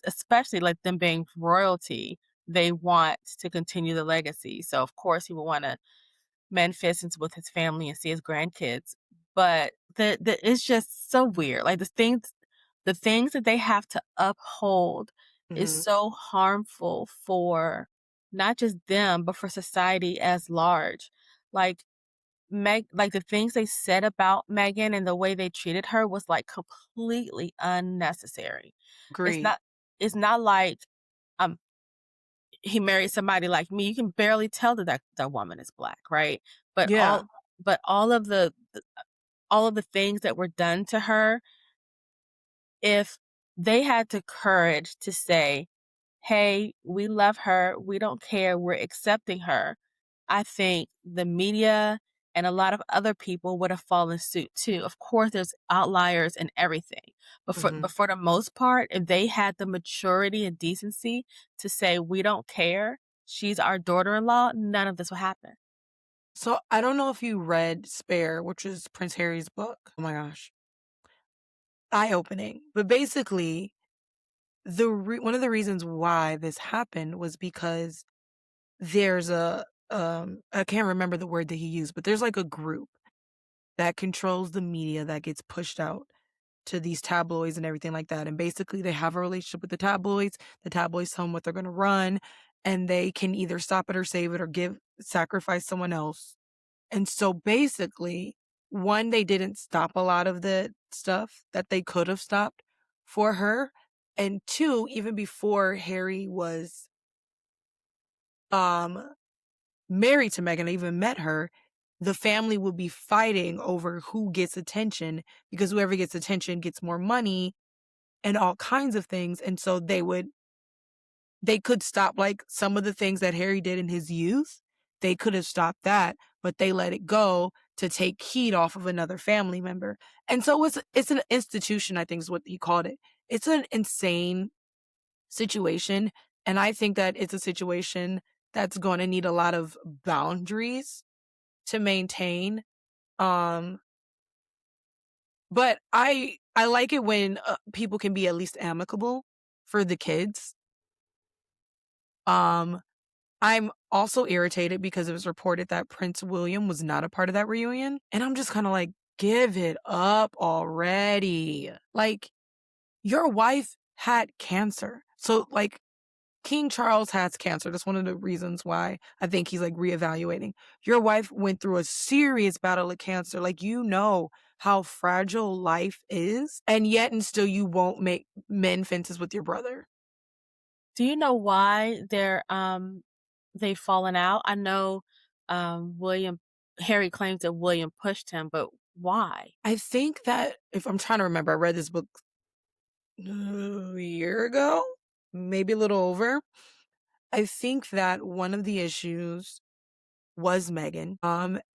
especially like them being royalty, they want to continue the legacy. So of course he would want to mend fences with his family and see his grandkids. But the it's just so weird. Like the things that they have to uphold is Mhm. so harmful for not just them, but for society as large. Like like the things they said about Megan and the way they treated her was like completely unnecessary. It's Agreed. not it's not like um he married somebody like me. You can barely tell that woman is black, right? But Yeah. all of all of the things that were done to her, if they had the courage to say, "Hey, we love her. We don't care. We're accepting her." I think the media and a lot of other people would have fallen suit too. Of course, there's outliers and everything. But for, Mhm. but for the most part, if they had the maturity and decency to say, we don't care, she's our daughter in law, none of this would happen. So, I don't know if you read Spare, which is Prince Harry's book. Oh my gosh. Eye-opening. But basically, one of the reasons why this happened was because there's I can't remember the word that he used, but there's like a group that controls the media that gets pushed out to these tabloids and everything like that. And basically, they have a relationship with the tabloids. The tabloids tell them what they're going to run, and they can either stop it or save it or sacrifice someone else. And so basically, one, they didn't stop a lot of the stuff that they could have stopped for her. And two, even before Harry was um, married to Meghan, I even met her, the family would be fighting over who gets attention because whoever gets attention gets more money and all kinds of things. And so they could stop like some of the things that Harry did in his youth. They could have stopped that, but they let it go to take heat off of another family member. And so it's an institution, I think is what he called it. It's an insane situation. And I think that it's a situation that's going to need a lot of boundaries to maintain. Um, but I like it when people can be at least amicable for the kids. Um, I'm also irritated because it was reported that Prince William was not a part of that reunion. And I'm just kind of like, give it up already. Like, your wife had cancer. So, like, King Charles has cancer. That's one of the reasons why I think he's like reevaluating. Your wife went through a serious battle of cancer. Like, you know how fragile life is. And yet, and still, you won't make mend fences with your brother. Do you know why they've fallen out? I know, William Harry claims that William pushed him, but why? I think that if I'm trying to remember, I read this book a year ago, maybe a little over. I think that one of the issues was Meghan,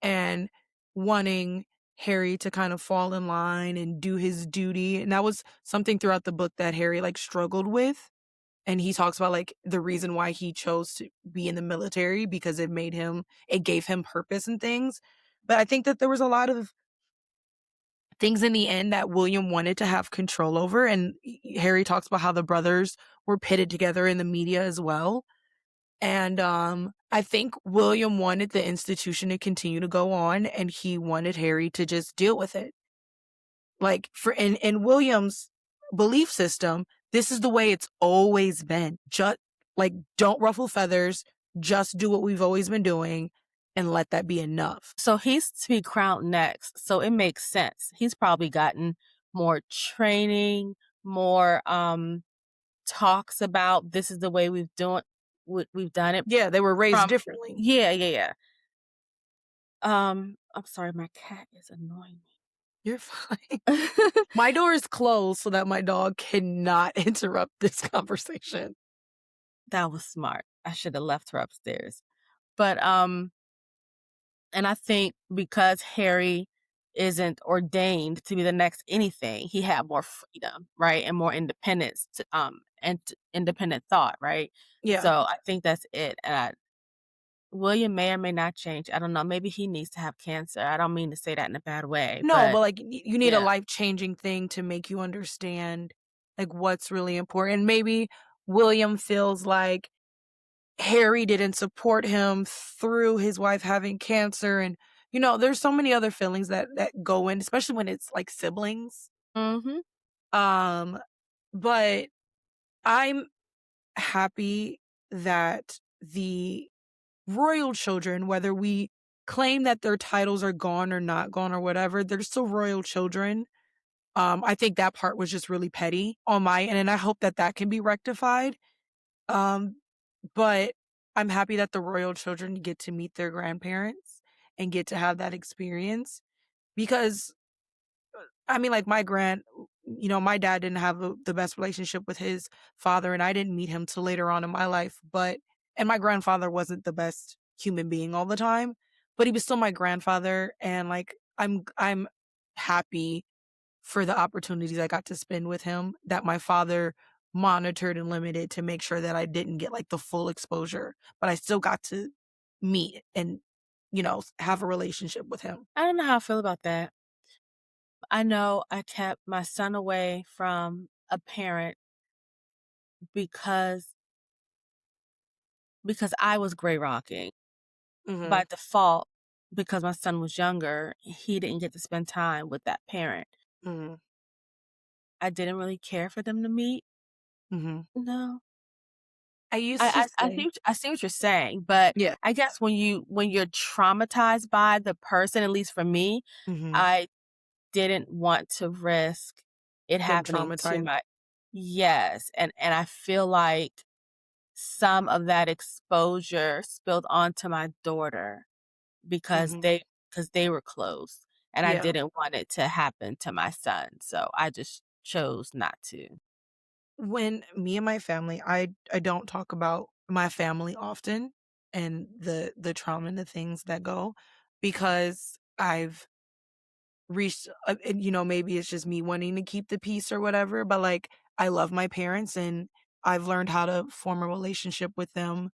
and wanting Harry to kind of fall in line and do his duty. And that was something throughout the book that Harry like struggled with. And he talks about like the reason why he chose to be in the military because it gave him purpose and things. But I think that there was a lot of things in the end that William wanted to have control over. And Harry talks about how the brothers were pitted together in the media as well. And I think William wanted the institution to continue to go on, and he wanted Harry to just deal with it. Like for in William's belief system, this is the way it's always been. Just like don't ruffle feathers, just do what we've always been doing and let that be enough. So he's to be crowned next, so it makes sense. He's probably gotten more training, more, talks about this is the way we've done it Yeah, they were raised from. differently. Yeah, yeah, yeah. I'm sorry, my cat is annoying You're fine. me. My door is closed so that my dog cannot interrupt this conversation. That was smart. I should have left her upstairs. But, and I think because Harry isn't ordained to be the next anything, he had more freedom, right? And more independence independent thought, right? Yeah. So I think that's it. William may or may not change. I don't know. Maybe he needs to have cancer. I don't mean to say that in a bad way, No, but but like you need a yeah. life-changing thing to make you understand like what's really important. Maybe William feels like Harry didn't support him through his wife having cancer and there's so many other feelings that go in, especially when it's like siblings. Mhm. Um but I'm happy that the royal children, whether we claim that their titles are gone or not gone or whatever, they're still royal children. I think that part was just really petty on my end, and I hope that that can be rectified. Um, but I'm happy that the royal children get to meet their grandparents and get to have that experience because I mean, like my dad didn't have the best relationship with his father, and I didn't meet him till later on in my life. And my grandfather wasn't the best human being all the time, but he was still my grandfather, and like I'm happy for the opportunities I got to spend with him that my father monitored and limited to make sure that I didn't get like the full exposure, but I still got to meet and have a relationship with him. I don't know how I feel about that. I know I kept my son away from a parent because I was gray rocking. By Mhm. default, because my son was younger, he didn't get to spend time with that parent. Mhm. I didn't really care for them to meet. Mhm. No. I used to say I see what you're saying, but yeah. I guess when you're traumatized by the person, at least for me, Mhm. I didn't want to risk it Them happening to traumatized. my. Yes, and I feel like some of that exposure spilled onto my daughter because Mhm. they were close, and I Yeah. didn't want it to happen to my son, so I just chose not to. When me and my family, I don't talk about my family often and the trauma and the things that go because I've reached and maybe it's just me wanting to keep the peace or whatever, but like I love my parents and I've learned how to form a relationship with them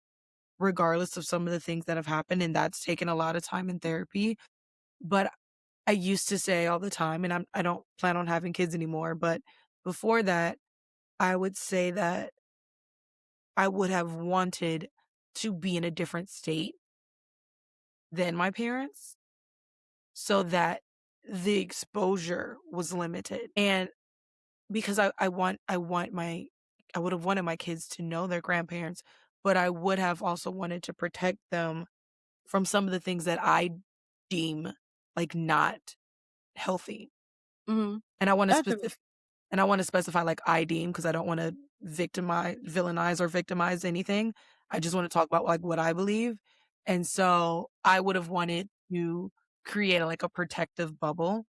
regardless of some of the things that have happened, and that's taken a lot of time in therapy. But I used to say all the time, and I don't plan on having kids anymore, but before that, I would say that I would have wanted to be in a different state than my parents so that the exposure was limited. And because I would have wanted my kids to know their grandparents, but I would have also wanted to protect them from some of the things that I deem like not healthy. Mhm. And I want to That's a specify And I wanna specify, like, I deem because I don't wanna villainize or victimize anything. I just wanna talk about, like, what I believe, and so I would have wanted to create, like, a protective bubble,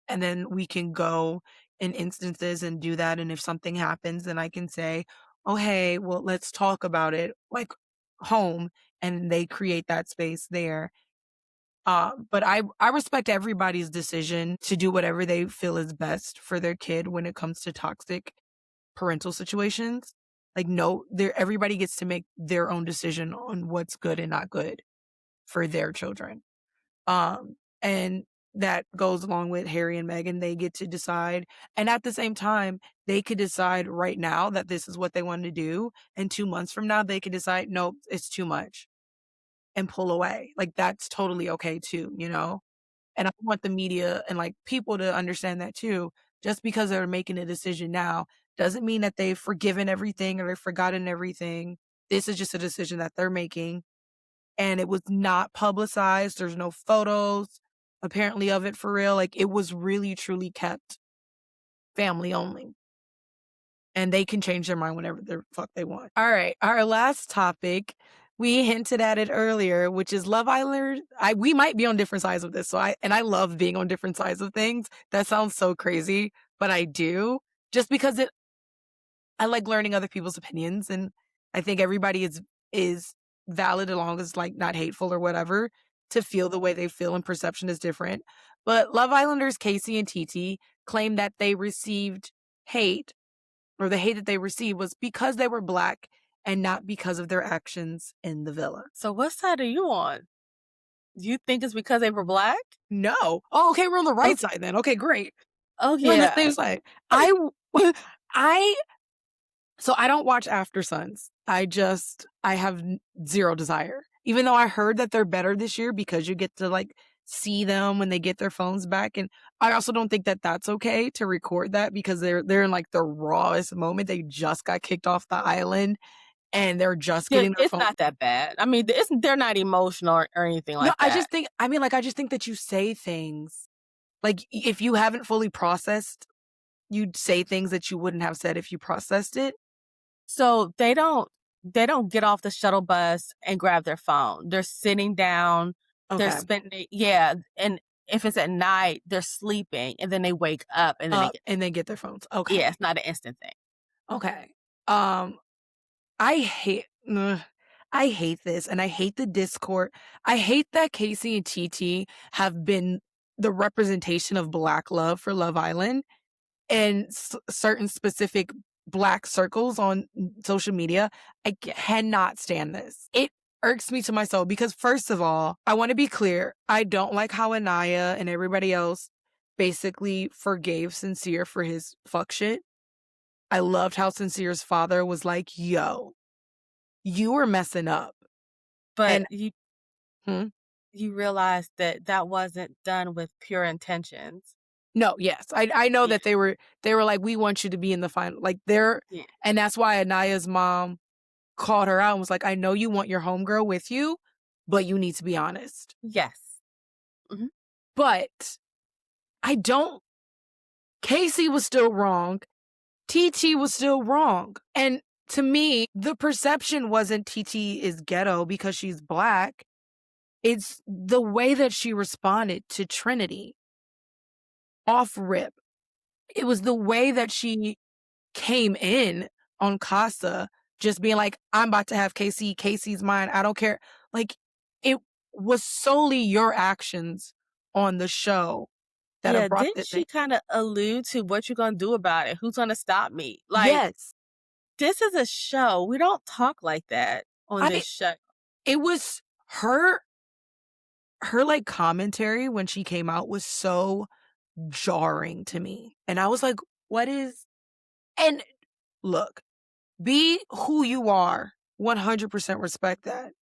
and then we can go in instances and do that, and if something happens, then I can say, "Oh, hey, well, let's talk about it," like, home, and they create that space there. But I respect everybody's decision to do whatever they feel is best for their kid when it comes to toxic parental situations. Like, no, there everybody gets to make their own decision on what's good and not good for their children. And that goes along with Harry and Meghan. They get to decide. And at the same time, they could decide right now that this is what they want to do. And 2 months from now, they could decide, nope, it's too much and pull away. Like, that's totally okay too, you know? And I want the media and, like, people to understand that too. Just because they're making a decision now doesn't mean that they've forgiven everything or they've forgotten everything. This is just a decision that they're making, and it was not publicized. There's no photos, apparently, of it for real. Like, it was really truly kept family only, and they can change their mind whenever the fuck they want. Alright, our last topic, we hinted at it earlier, which is Love Island. We might be on different sides of this, I love being on different sides of things. That sounds so crazy, but I do, just because I like learning other people's opinions, and I think everybody is valid as long as, like, not hateful or whatever, to feel the way they feel and perception is different. But Love Islanders Casey and Titi claim that they received hate or the hate that they received was because they were Black and not because of their actions in the villa. So what side are you on? You think it's because they were Black? No. Oh, okay, we're on the right Okay. side then. Okay, great. Oh, We're on the yeah. same side. I w I so I don't watch After Suns. I have 0 desire. Even though I heard that they're better this year because you get to, like, see them when they get their phones back, and I also don't think that that's okay to record that because they're in, like, the rawest moment. They just got kicked off the island, and they're just Yeah, getting their it's phone. not that bad. I mean, they're not emotional or anything No, like that. I just think that you say things, like, if you haven't fully processed, you'd say things that you wouldn't have said if you processed it. So they don't get off the shuttle bus and grab their phone. They're sitting down, they're Okay. spending yeah, and if it's at night, they're sleeping and then they wake up and then they Up get and they get their phones. yeah, Okay. it's not an instant thing. Okay. Um, I hate ugh, I hate this, and I hate the discord. I hate that Casey and TT have been the representation of Black love for Love Island in certain specific Black circles on social media. I cannot stand this. It irks me to my soul because, first of all, I want to be clear. I don't like how Anaya and everybody else basically forgave Sincere for his fuck shit. I loved how Sincere's father was like, yo, you were messing up. But And hmm? you realize that that wasn't done with pure intentions. No, yes. I know Yeah, that they were like, we want you to be in the final. Like they're yeah. and that's why Anaya's mom called her out and was like, I know you want your homegirl with you, but you need to be honest. Yes. Mhm. But I don't Casey was still wrong. TT was still wrong. And to me, the perception wasn't TT is ghetto because she's black. It's the way that she responded to Trinity off rip. It was the way that she came in on Casa, just being like, I'm about to have KC. KC's mine. I don't care. Like, it was solely your actions on the show that have Yeah, brought didn't the thing. she kinda allude to what you gonna do about it? Who's gonna stop me? Like, Yes. this is a show. We don't talk like that on I this show. it was her like commentary when she came out was so jarring to me. And I was like, what is and look, be who you are. 100% respect that.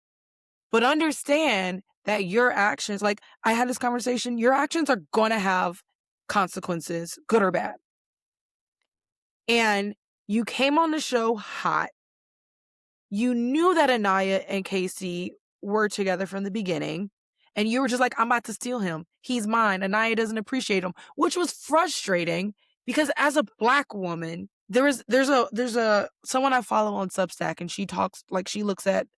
But understand that your actions, like I had this conversation, your actions are going to have consequences, good or bad. And you came on the show hot. You knew that Anaya and Casey were together from the beginning. And you were just like, I'm about to steal him. He's mine. Anaya doesn't appreciate him, which was frustrating because as a black woman, there's a someone I follow on Substack and she talks like she looks at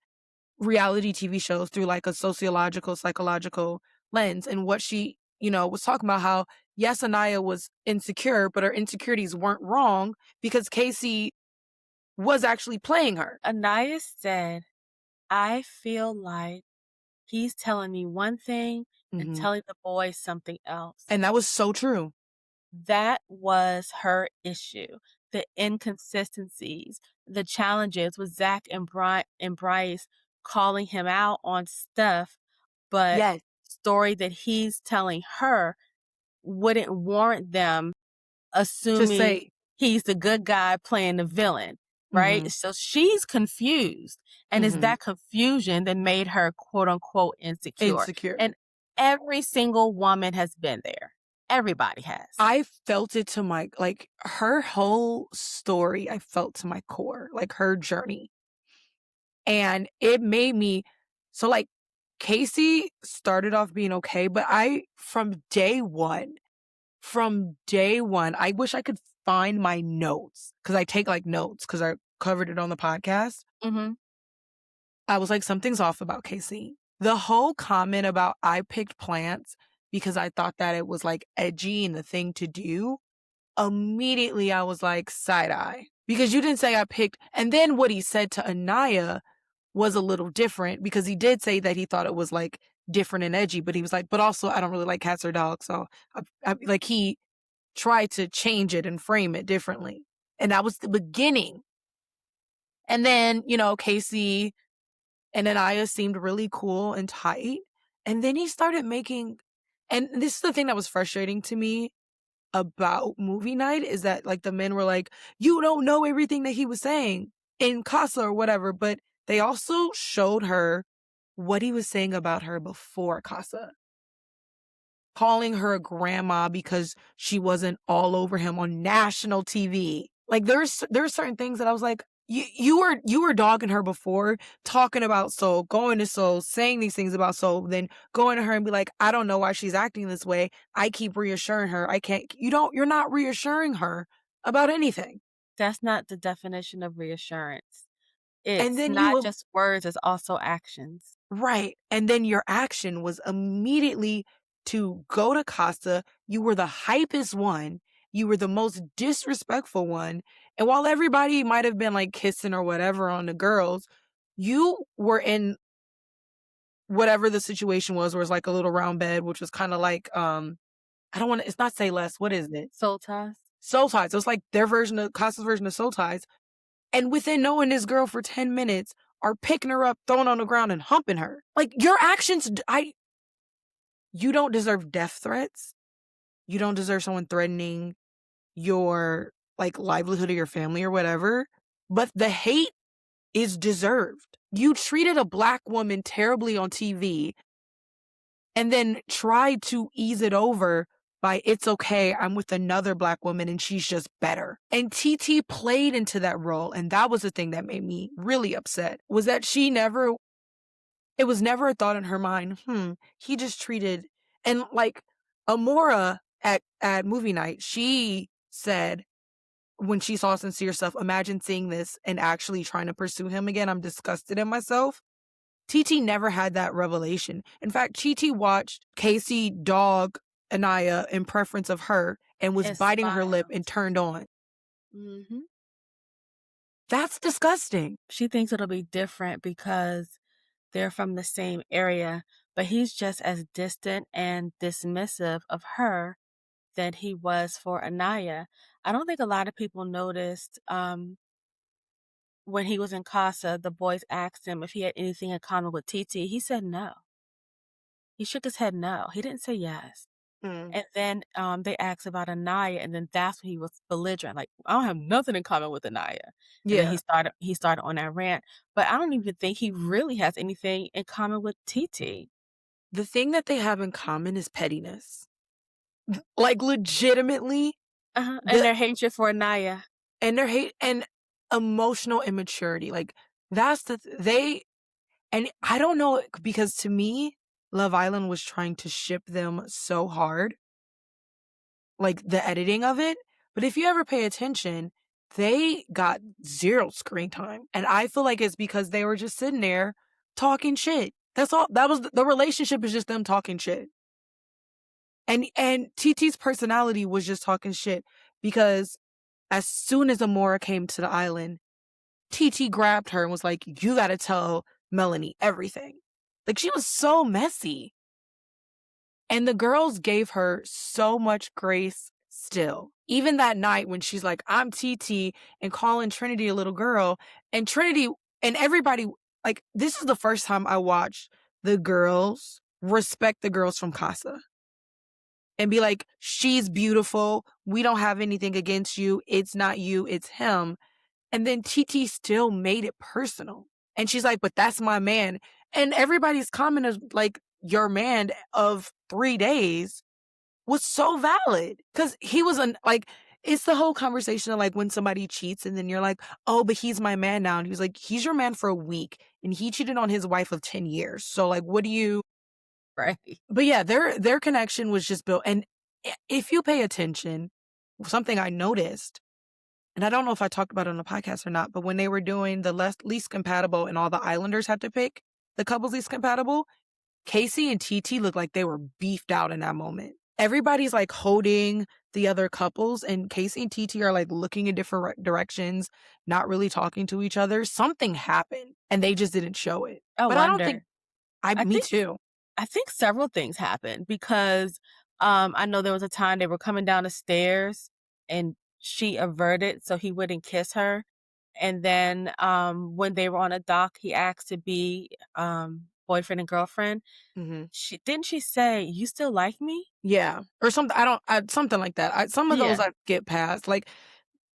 reality TV shows through like a sociological, psychological lens. And what she, was talking about how, yes, Anaya was insecure, but her insecurities weren't wrong because Casey was actually playing her. Anaya said, "I feel like he's telling me one thing and Mhm. telling the boys something else." And that was so true. That was her issue. The inconsistencies, the challenges with Zach and Bryce calling him out on stuff, but Yes. story that he's telling her wouldn't warrant them To assuming say, he's the good guy playing the villain, right? mhm, So she's confused. And it's mhm, that confusion that made her quote unquote insecure. insecure. And every single woman has been there. Everybody has. I felt it to like her whole story, I felt to my core, like her journey. And it made me, so like Casey started off being okay, but from day one, I wish I could find my notes because I take like notes because I covered it on the podcast. Mm-hmm. I was like, something's off about Casey. The whole comment about I picked plants because I thought that it was like edgy and the thing to do. Immediately I was like, side eye. Because you didn't say I picked. And then what he said to Anaya was a little different because he did say that he thought it was like different and edgy, but he was like, but also I don't really like cats or dogs. So like he tried to change it and frame it differently. And that was the beginning. And then, Casey and Anaya seemed really cool and tight. And then he started making, and this is the thing that was frustrating to me about movie night is that like the men were like, you don't know everything that he was saying in Casa or whatever, but they also showed her what he was saying about her before Casa, calling her a grandma because she wasn't all over him on national TV. Like there's certain things that I was like, you were dogging her before, talking about Soul, going to Soul, saying these things about Soul, then going to her and be like, I don't know why she's acting this way. I keep reassuring her. You're not reassuring her about anything. That's not the definition of reassurance. And It's then not just words, it's also actions. right. And then your action was immediately to go to Costa. You were the hypest one. You were the most disrespectful one. And while everybody might have been like kissing or whatever on the girls, you were in whatever the situation was, where it's like a little round bed, which was kind of like, I don't want to, it's not Say Less. What is it? Soul ties. Soul Ties. It was like their version of Costa's version of Soul Ties. And within knowing this girl for 10 minutes, are picking her up, throwing her on the ground and humping her. Like your actions, you don't deserve death threats. You don't deserve someone threatening your like livelihood of your family or whatever. But the hate is deserved. You treated a black woman terribly on TV and then tried to ease it over by it's okay, I'm with another black woman and she's just better. And TT played into that role. And that was the thing that made me really upset, was that it was never a thought in her mind, he just treated, and like Amora at movie night, she said, when she saw Sincere stuff, imagine seeing this and actually trying to pursue him again. I'm disgusted in myself. TT never had that revelation. In fact, TT watched Casey dog Anaya in preference of her and was And biting her lip and smiled. turned on. Mhm. That's disgusting. She thinks it'll be different because they're from the same area, but he's just as distant and dismissive of her than he was for Anaya. I don't think a lot of people noticed, when he was in Casa, the boys asked him if he had anything in common with TT. He said no. He shook his head no. He didn't say yes. Mm. And then, they asked about Anaya, and then that's when he was belligerent, like, "I don't have nothing in common with Anaya." And then Yeah. he started on that rant, but I don't even think he really has anything in common with TT. The thing that they have in common is pettiness. Like, legitimately, Uh-huh, and the their hatred for Anaya. and their hate and emotional immaturity. Like, that's they and I don't know, because to me, Love Island was trying to ship them so hard, like the editing of it. But if you ever pay attention, they got zero screen time. And I feel like it's because they were just sitting there talking shit. That's all. That was the relationship, is just them talking shit. And TT's personality was just talking shit, because as soon as Amora came to the island, TT grabbed her and was like, "You got to tell Melanie everything." Like, she was so messy. And the girls gave her so much grace still. Even that night when she's like, "I'm TT," and calling Trinity a little girl, and Trinity and everybody, like, this is the first time I watched the girls respect the girls from Casa and be like, "She's beautiful. We don't have anything against you. It's not you, it's him." And then TT still made it personal. And she's like, "But that's my man." And everybody's comment is like, "Your man of 3 days" was so valid. Cause he was like, it's the whole conversation of like when somebody cheats and then you're like, "Oh, but he's my man now." And he was like, "He's your man for a week and he cheated on his wife of 10 years. So like, what do you?" Right. But yeah, their connection was just built. And if you pay attention, something I noticed, and I don't know if I talked about it on the podcast or not, but when they were doing the least compatible and all the Islanders had to pick the couples least compatible, Casey and TT looked like they were beefed out in that moment. Everybody's like holding the other couples, and Casey and TT are like looking in different directions, not really talking to each other. Something happened and they just didn't show it. I But I don't think, wonder. I me think too. I think several things happened because, I know there was a time they were coming down the stairs and she averted so he wouldn't kiss her. And then, when they were on a dock, he asked to be, boyfriend and girlfriend. Hmm. She say, "You still like me?" Yeah. Or something. Something like that. Some of those Yeah, I get past. Like,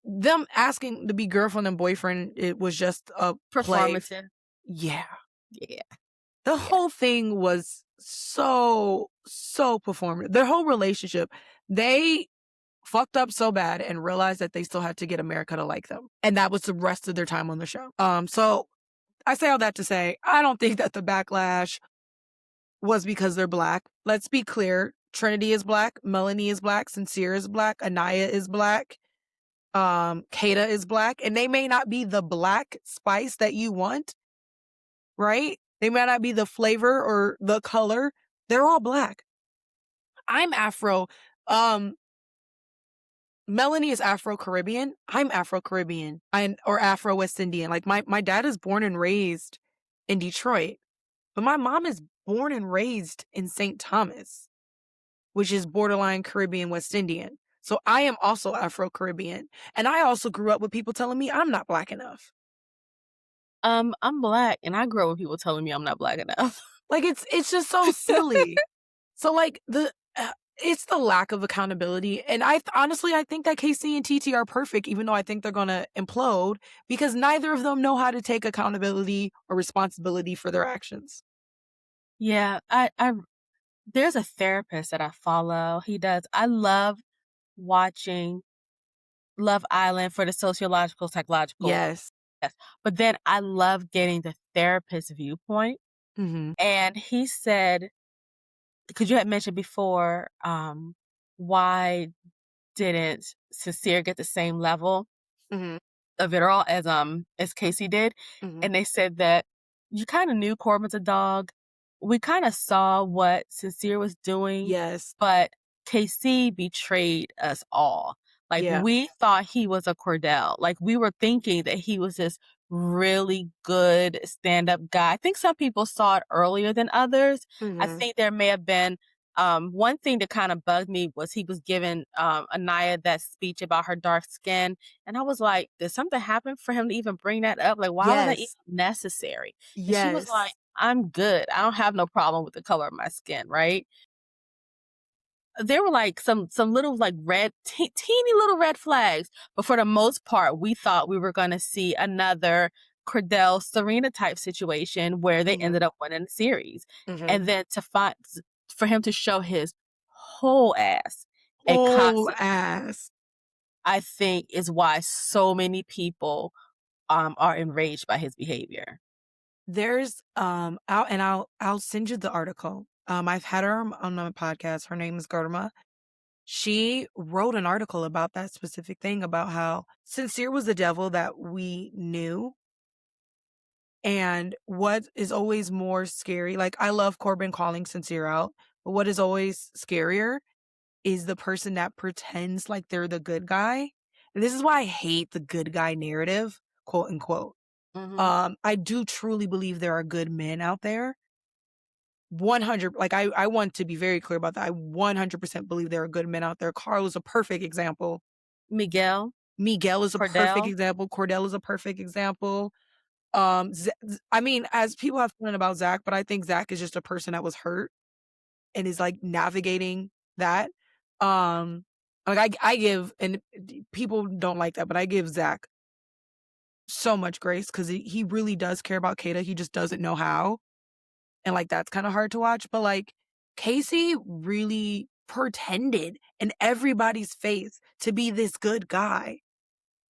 them asking to be girlfriend and boyfriend, it was just a play. performative. Yeah. Yeah, The yeah. whole thing was so performative. Their whole relationship, they fucked up so bad and realized that they still had to get America to like them. And that was the rest of their time on the show. So I say all that to say, I don't think that the backlash was because they're black. Let's be clear. Trinity is black. Melanie is black. Sincere is black. Anaya is black. Kata is black. And they may not be the black spice that you want, right? They might not be the flavor or the color. They're all black. I'm Afro. Um, Melanie is Afro-Caribbean. I'm Afro-Caribbean. Or Afro-West Indian. Like, my dad is born and raised in Detroit, but my mom is born and raised in St. Thomas, which is borderline Caribbean West Indian. So I am also Afro-Caribbean. And I also grew up with people telling me I'm not black enough. I'm black, and I grew up with people telling me I'm not black enough. Like, it's just so silly. So like it's the lack of accountability. And honestly, I think that KC and TT are perfect, even though I think they're going to implode, because neither of them know how to take accountability or responsibility for their actions. Yeah, I there's a therapist that I follow. He does. I love watching Love Island for the sociological, psychological. Yes. Yes. But then I love getting the therapist viewpoint. Mm-hmm. And he said, because you had mentioned before, why didn't Sincere get the same level? Mhm. of it all as Casey did, Mhm. and they said that you kind of knew Corbin's a dog. We kind of saw what Sincere was doing, Yes. but KC betrayed us all. Like Yeah. we thought he was a Cordell. Like we were thinking that he was this really good stand-up guy. I think some people saw it earlier than others. I Mhm. think there may have been one thing that kind of bugged me was he was giving Anaya that speech about her dark skin. And I was like, did something happen for him to even bring that up? Like, why was that even Yes. necessary? And she was like, Yes. I'm good. I don't have no problem with the color of my skin, right? There were like some little like teeny little red flags, but for the most part, we thought we were going to see another Cordell Serena type situation where they Mhm. ended up winning the series, Mhm. and then to find for him to show his whole ass at Whole Casa, ass. I think is why so many people are enraged by his behavior. There's I'll send you the article. I've had her on my podcast. Her name is Germa. She wrote an article about that specific thing about how Sincere was the devil that we knew. And what is always more scary, like I love Corbin calling Sincere out, but what is always scarier is the person that pretends like they're the good guy. And this is why I hate the good guy narrative, quote unquote. Hmm. I do truly believe there are good men out there. 100, like I want to be very clear about that. I 100% believe there are good men out there. Carl is a perfect example. Miguel, Miguel is a perfect Cordell. example. Cordell is a perfect example. I mean, as people have feeling about Zach, but I think Zach is just a person that was hurt and is like navigating that. Um, like I give, and people don't like that, but I give Zach so much grace because he really does care about Kata. He just doesn't know how. And like that's kind of hard to watch. But like Casey really pretended in everybody's face to be this good guy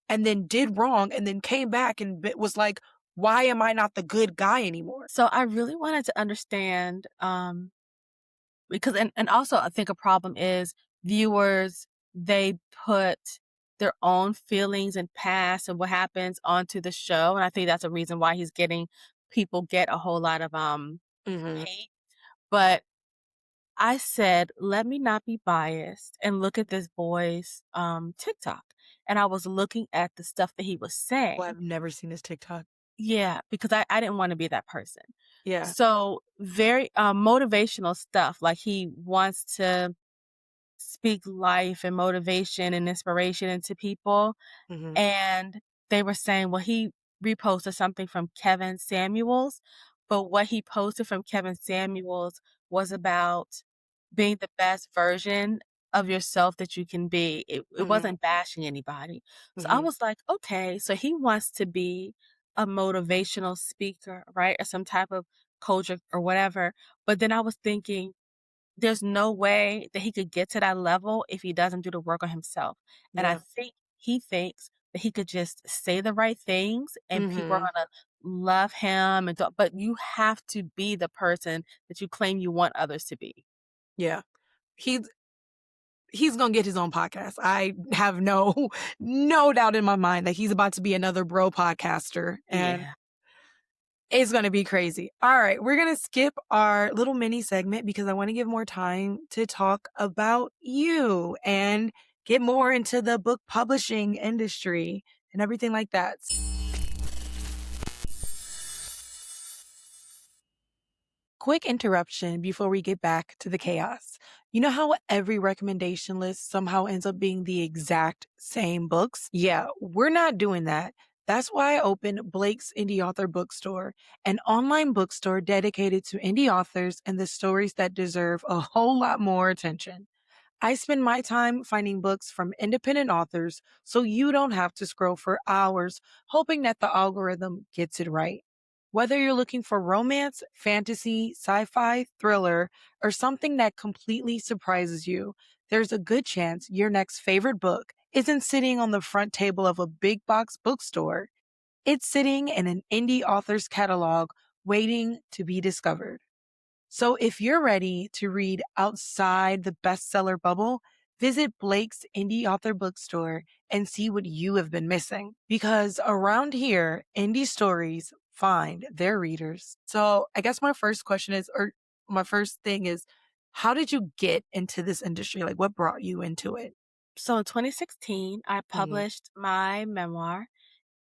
and then did wrong and then came back and was like, why am I not the good guy anymore? So I really wanted to understand, because and also I think a problem is viewers, they put their own feelings and past and what happens onto the show. And I think that's a reason why he's getting people get a whole lot of Hmm. hate. But I said, let me not be biased and look at this boy's TikTok. And I was looking at the stuff that he was Well, saying. I've never seen his TikTok. Yeah, because I didn't want to be that person. Yeah. So very motivational stuff. Like he wants to speak life and motivation and inspiration into people. Hmm. And they were saying, well, he reposted something from Kevin Samuels, but what he posted from Kevin Samuels was about being the best version of yourself that you can be. It Hmm. wasn't bashing anybody. So I Hmm. was like, okay, so he wants to be a motivational speaker, right? Or some type of coach or whatever. But then I was thinking, there's no way that he could get to that level if he doesn't do the work on himself. And I Yeah. think he thinks that he could just say the right things and people are Hmm. gonna love him but you have to be the person that you claim you want others to be. Yeah. He's he's gonna get his own podcast. I have no doubt in my mind that he's about to be another bro podcaster. And Yeah. it's going to be crazy. All right, we're going to skip our little mini segment because I want to give more time to talk about you and get more into the book publishing industry and everything like that. Quick interruption before we get back to the chaos. You know how every recommendation list somehow ends up being the exact same books? Yeah, we're not doing that. That's why I opened Blake's Indie Author Bookstore, an online bookstore dedicated to indie authors and the stories that deserve a whole lot more attention. I spend my time finding books from independent authors so you don't have to scroll for hours hoping that the algorithm gets it right. Whether you're looking for romance, fantasy, sci-fi, thriller, or something that completely surprises you, there's a good chance your next favorite book isn't sitting on the front table of a big box bookstore. It's sitting in an indie author's catalog waiting to be discovered. So if you're ready to read outside the bestseller bubble, Visit Blake's Indie Author Bookstore and see what you have been missing. Because around here, indie stories find their readers. So I guess my first question is, or my first thing is, how did you get into this industry? Like, what brought you into it? So in 2016, I Hmm. published my memoir,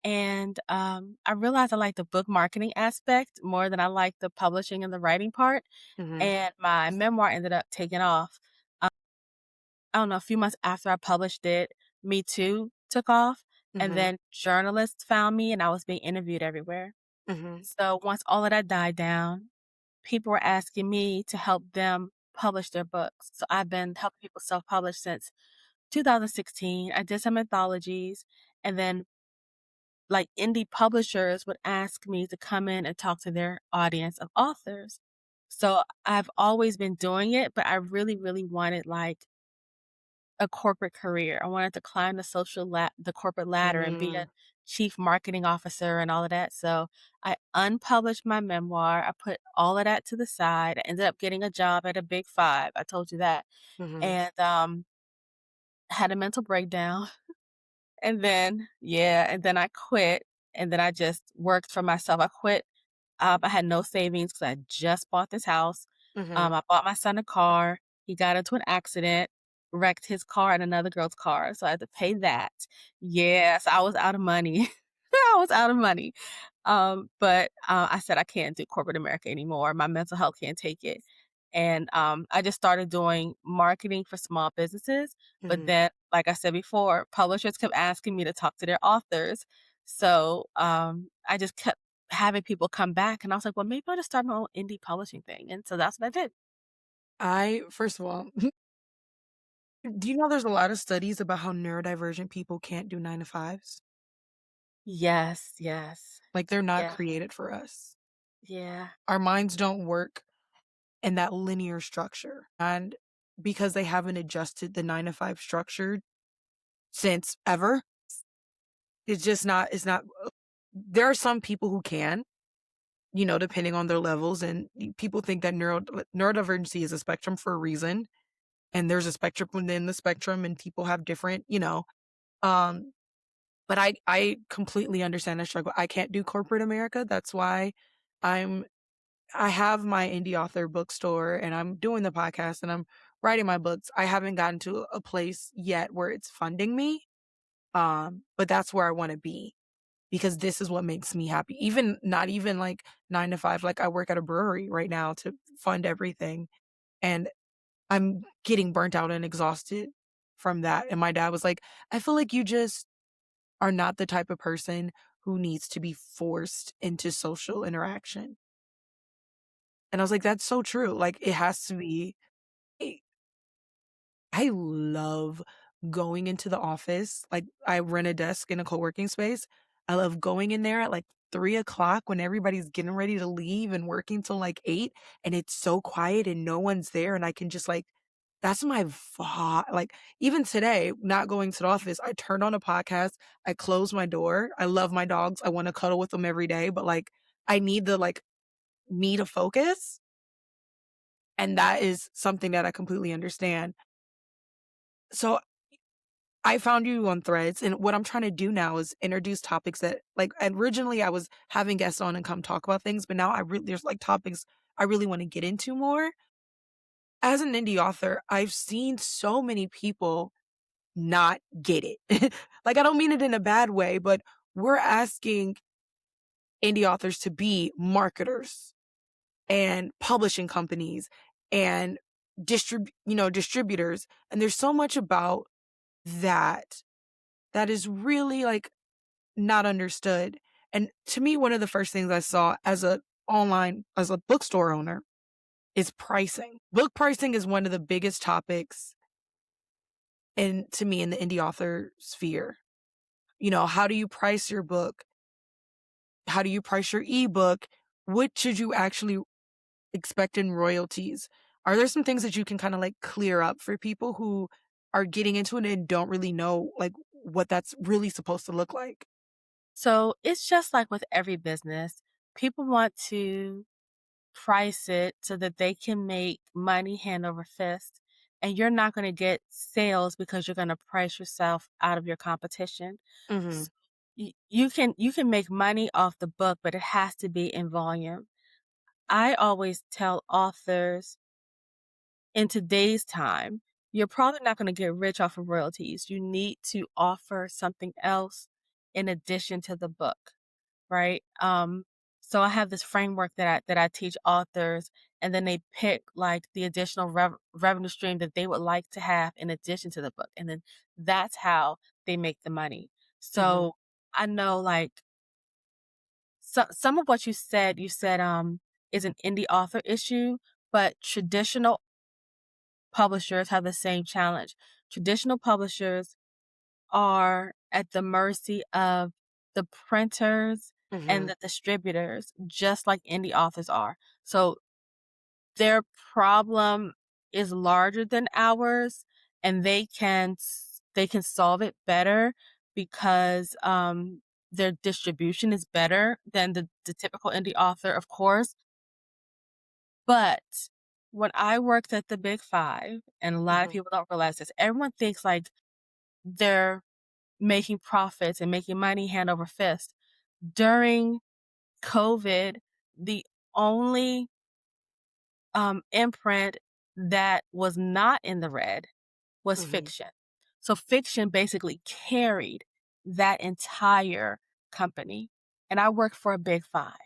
and I realized I like the book marketing aspect more than I like the publishing and the writing part. Hmm. And my memoir ended up taking off. Um, I don't know, a few months after I published it, Me Too took off, and Hmm. then journalists found me, and I was being interviewed everywhere. Hmm. So once all of that died down, people were asking me to help them publish their books. So I've been helping people self-publish since 2016. I did some anthologies, and then like indie publishers would ask me to come in and talk to their audience of authors. So I've always been doing it, but I really, really wanted like a corporate career. I wanted to climb the corporate ladder and be a Hmm. chief marketing officer and all of that. So I unpublished my memoir. I put all of that to the side. I ended up getting a job at a big five. I told you that. Hmm. And had a mental breakdown. And then, yeah, and then I quit, and then I just worked for myself. I quit. I had no savings because I just bought this house. Hmm. I bought my son a car. He got into an accident, wrecked his car and another girl's car, so I had to pay that. Yes, I was out of money. I was out of money. But I said I can't do corporate America anymore. My mental health can't take it. And I just started doing marketing for small businesses. But Hmm. then, like I said before, publishers kept asking me to talk to their authors. So I just kept having people come back, and I was like, well, maybe I'll just start my own indie publishing thing. And so that's what I did. First of all, do you know there's a lot of studies about how neurodivergent people can't do 9 to 5s? Yes, yes. Like they're not Yeah, created for us. yeah. Our minds don't work in that linear structure. And because they haven't adjusted the 9 to 5 structure since ever, it's not, there are some people who can, depending on their levels. And people think that neurodivergency is a spectrum for a reason. And there's a spectrum within the spectrum, and people have different, um, but I completely understand the struggle. I can't do corporate America. That's why I'm I have my indie author bookstore and I'm doing the podcast and I'm writing my books. I haven't gotten to a place yet where it's funding me. But that's where I want to be because this is what makes me happy. Even not even like 9 to 5. Like I work at a brewery right now to fund everything and I'm getting burnt out and exhausted from that. And my dad was like, I feel like you just are not the type of person who needs to be forced into social interaction. And I was like, that's so true. Like it has to be. I I love going into the office. Like I rent a desk in a co-working space. I love going in there at like 3 o'clock when everybody's getting ready to leave and working till like 8 and it's so quiet and no one's there and I can just like that's my vibe. Like even today, not going to the office, I turned on a podcast, I closed my door. I love my dogs. I want to cuddle with them every day, but like I need the like me to focus. And that is something that I completely understand. So I found you on Threads, and what I'm trying to do now is introduce topics that, like, originally I was having guests on and come talk about things, but now there's like topics I really want to get into more. As an indie author, I've seen so many people not get it. Like, I don't mean it in a bad way, but we're asking indie authors to be marketers and publishing companies and distributors. And there's so much about that that is really like not understood. And to me, one of the first things I saw as a bookstore owner is pricing. Book pricing is one of the biggest topics to me in the indie author sphere. How do you price your book? How do you price your ebook? What should you actually expect in royalties? Are there some things that you can kind of like clear up for people who are getting into it and don't really know like what that's really supposed to look like? So it's just like with every business. People want to price it so that they can make money hand over fist. and you're not gonna get sales because you're gonna price yourself out of your competition. Mhm. S you can make money off the book, but it has to be in volume. I always tell authors in today's time, you're probably not gonna get rich off of royalties. You need to offer something else in addition to the book, right? So I have this framework that I teach authors, and then they pick like the additional revenue stream that they would like to have in addition to the book, and then that's how they make the money. Mhm. So I know like some of what you said is an indie author issue, but traditional publishers have the same challenge. Traditional publishers are at the mercy of the printers and Mhm. the distributors, just like indie authors are. So their problem is larger than ours, and they can solve it better because their distribution is better than the typical indie author, of course. But when I worked at the Big Five, and a lot of Mhm. people don't realize this, everyone thinks like they're making profits and making money hand over fist. During COVID, the only imprint that was not in the red was Mhm. fiction. So fiction basically carried that entire company. And I worked for a Big Five.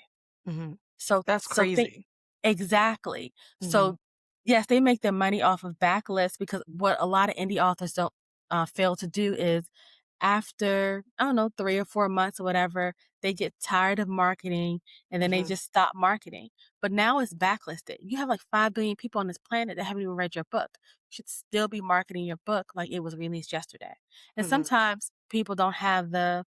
Mhm. So That's so think crazy. exactly. Mhm. So, yes, they make their money off of backlists because what a lot of indie authors don't, fail to do is after, I don't know, 3 or 4 months or whatever, they get tired of marketing and then they Mhm. just stop marketing. But now it's backlisted. You have like 5 billion people on this planet that haven't even read your book. You should still be marketing your book like it was released yesterday. And Mhm. sometimes people don't have the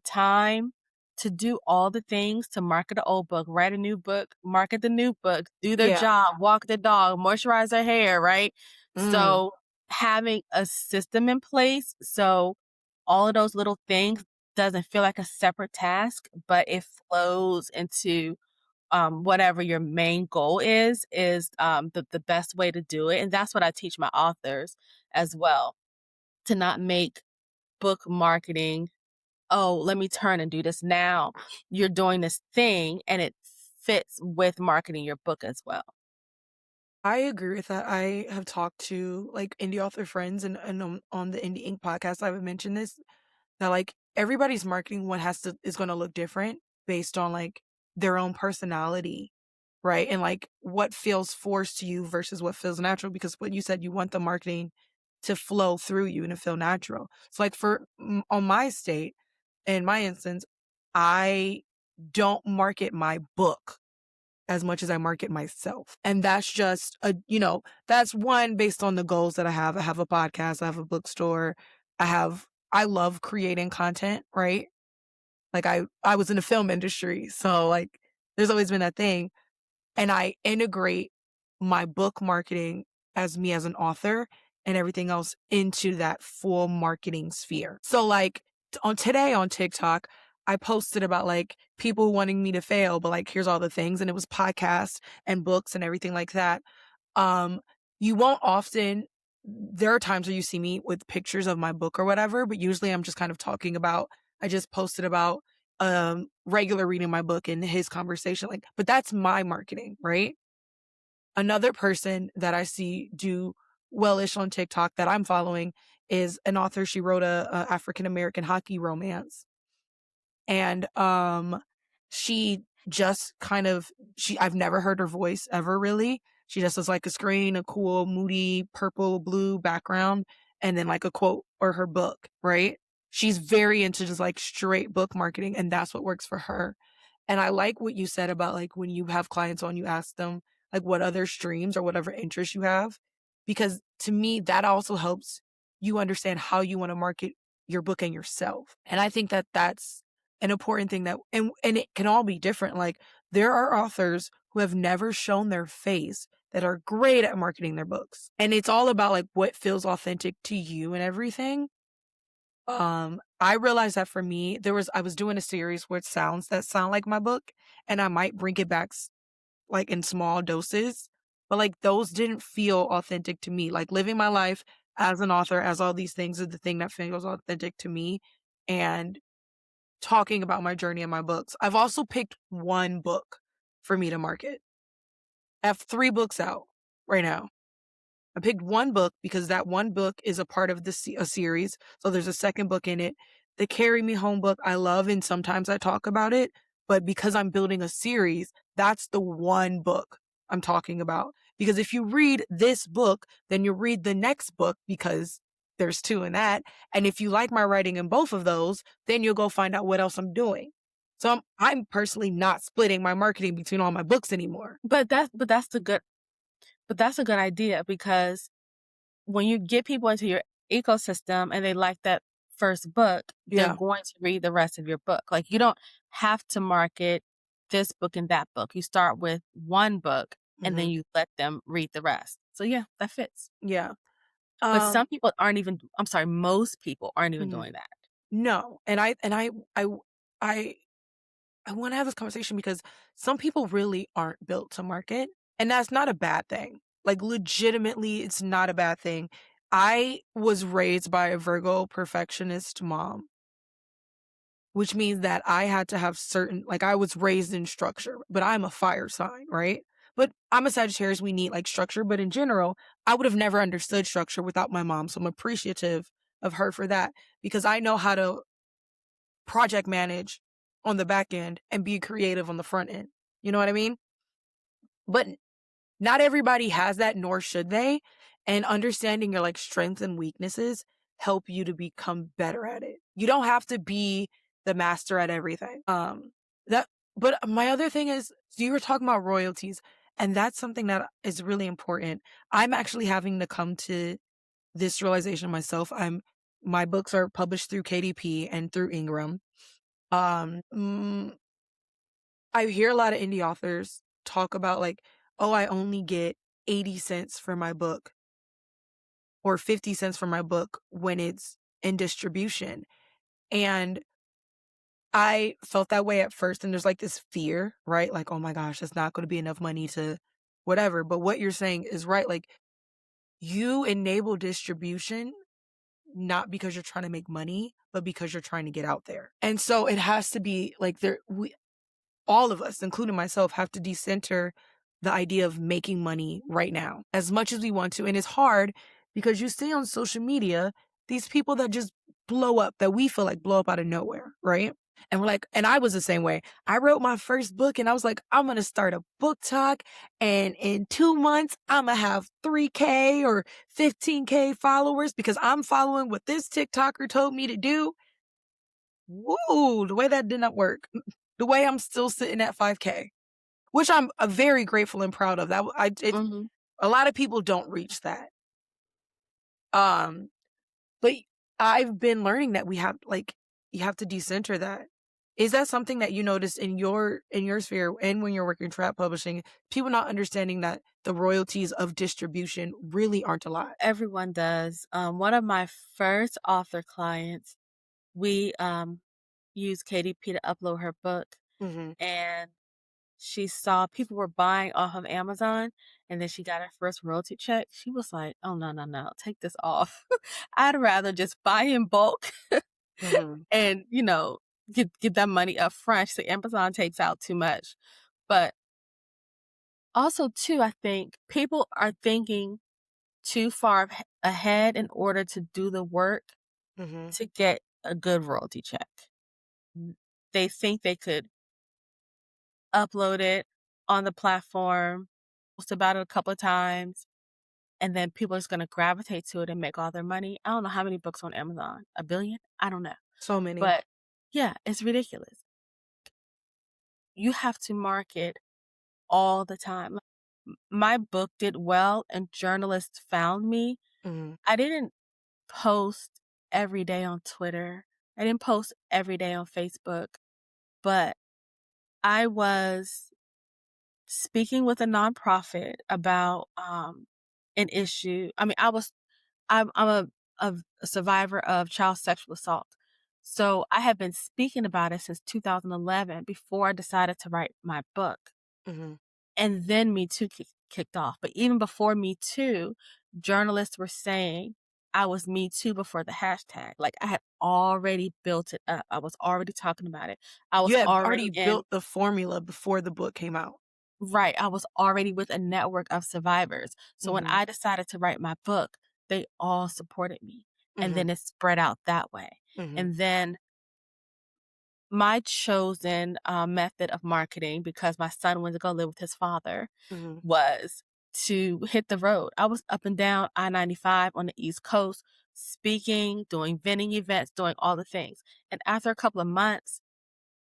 time to do all the things to market the old book, write a new book, market the new book, do their Yeah. job, walk the dog, moisturize their hair, right? Mm. So having a system in place so all of those little things doesn't feel like a separate task, but it flows into whatever your main goal is the best way to do it. And that's what I teach my authors as well, to not make book marketing, oh, let me turn and do this now. You're doing this thing and it fits with marketing your book as well. I agree with that. I have talked to like indie author friends and on the Indie Ink podcast, I've mentioned this that like everybody's marketing one is going to look different based on like their own personality, right? And like what feels forced to you versus what feels natural. Because what you said, you want the marketing to flow through you and to feel natural. So like on my state, in my instance, I don't market my book as much as I market myself. And that's just that's one based on the goals that I have. I have a podcast, I have a bookstore, I love creating content, right? Like I was in the film industry, so like there's always been that thing. And I integrate my book marketing as me as an author and everything else into that full marketing sphere. So like on today on TikTok, I posted about like people wanting me to fail, but like here's all the things. And it was podcasts and books and everything like that. Um, you won't often, there are times where you see me with pictures of my book or whatever, but usually I'm just kind of talking about, I just posted about regular reading my book and his conversation, like, but that's my marketing, right? Another person that I see do well-ish on TikTok that I'm following is an author. She wrote a African American hockey romance, and she just kind of I've never heard her voice ever really. She just has like a screen, a cool moody purple blue background, and then like a quote or her book, right? She's very into just like straight book marketing, and that's what works for her. And I like what you said about like when you have clients on, you ask them like what other streams or whatever interests you have, because to me that also helps you understand how you want to market your book and yourself. And I think that that's an important thing, that and it can all be different. Like there are authors who have never shown their face that are great at marketing their books. And it's all about like what feels authentic to you and everything. I realized that for me, I was doing a series where it sounds that sound like my book, and I might bring it back like in small doses. but, like, those didn't feel authentic to me. Like, living my life as an author, as all these things, is the thing that feels authentic to me, and talking about my journey in my books. I've also picked 1 book for me to market. I have 3 books out right now. I picked 1 book because that 1 book is a part of a series, so there's a 2nd book in it. The Carry Me Home book I love, and sometimes I talk about it, but because I'm building a series, that's the 1 book I'm talking about. Because if you read this book, then you'll read the next book because there's 2 in that, and if you like my writing in both of those, then you'll go find out what else I'm doing. So I'm personally not splitting my marketing between all my books anymore. But that's a good idea because when you get people into your ecosystem and they like that first book, they're Yeah. going to read the rest of your book. Like, you don't have to market this book and that book. You start with 1 book and then Mhm. you let them read the rest. So yeah, that fits. Yeah. But some Um people aren't even I'm sorry, most people aren't even mhm. doing that. No, and I I wanna have this conversation because some people really aren't built to market, and that's not a bad thing. Like, legitimately, it's not a bad thing. I was raised by a Virgo perfectionist mom, which means that I had to have certain like, I was raised in structure, but I'm a fire sign, right? But I'm a Sagittarius, we need, like, structure, but in general, I would have never understood structure without my mom, so I'm appreciative of her for that because I know how to project manage on the back end and be creative on the front end. You know what I mean? But not everybody has that, nor should they. And understanding your like strengths and weaknesses help you to become better at it. You don't have to be the master at everything. That but my other thing is so you were talking about royalties, and that's something that is really important. I'm actually having to come to this realization myself. My books are published through KDP and through Ingram. Um, mm, I hear a lot of indie authors talk about like, "Oh, I only get 80 cents for my book or 50 cents for my book when it's in distribution." And I felt that way at first, and there's like this fear, right? Like, "Oh my gosh, it's not gonna be enough money to whatever." But what you're saying is right. Like, you enable distribution not because you're trying to make money, but because you're trying to get out there. And so it has to be like we all of us, including myself, have to decenter the idea of making money right now as much as we want to. And it's hard because you see on social media these people that just blow up, that we feel like blow up out of nowhere, right? And we're like, and I was the same way. I wrote my first book and I was like, I'm going to start a book talk. And in 2 months, I'm going to have 3K or 15K followers because I'm following what this TikToker told me to do. Woo, the way that did not work. The way I'm still sitting at 5K, which I'm very grateful and proud of. That I it Mhm. a lot of people don't reach that. Um, but I've been learning that we have like you have to decenter that. Is that something that you notice in your sphere and when you're working trap publishing, people not understanding that the royalties of distribution really aren't a lot? Everyone does. One of my first author clients, we used KDP to upload her book, Mhm. and she saw people were buying off of Amazon, and then she got her first royalty check. She was like, "Oh, no, no, no, take this off. I'd rather just buy in bulk Mhm. and, get that money up front." So Amazon takes out too much. But also, too, I think people are thinking too far ahead in order to do the work Mhm. to get a good royalty check. N- They think they could upload it on the platform, post about it a couple of times, and then people are just gonna gravitate to it and make all their money. I don't know how many books on Amazon. A billion? I don't know. So many. But yeah, it's ridiculous. You have to market all the time. Like, my book did well and journalists found me. Mhm. I didn't post every day on Twitter. I didn't post every day on Facebook, but I was speaking with a nonprofit about an issue. I mean, I'm a survivor of child sexual assault. So I have been speaking about it since 2011 before I decided to write my book. Mhm. and then Me Too kicked off. But even before Me Too, journalists were saying I was Me Too before the hashtag. Like, I had already built it up. I was already talking about it. I was You had already already in built the formula before the book came out. Right, I was already with a network of survivors. So when Mhm, I decided to write my book, they all supported me, and mhm, then it spread out that way. mhm, And then my chosen, method of marketing, because my son went to go live with his father, mhm, was to hit the road. I was up and down I-95 on the East Coast, speaking, doing vending events, doing all the things. And after a couple of months,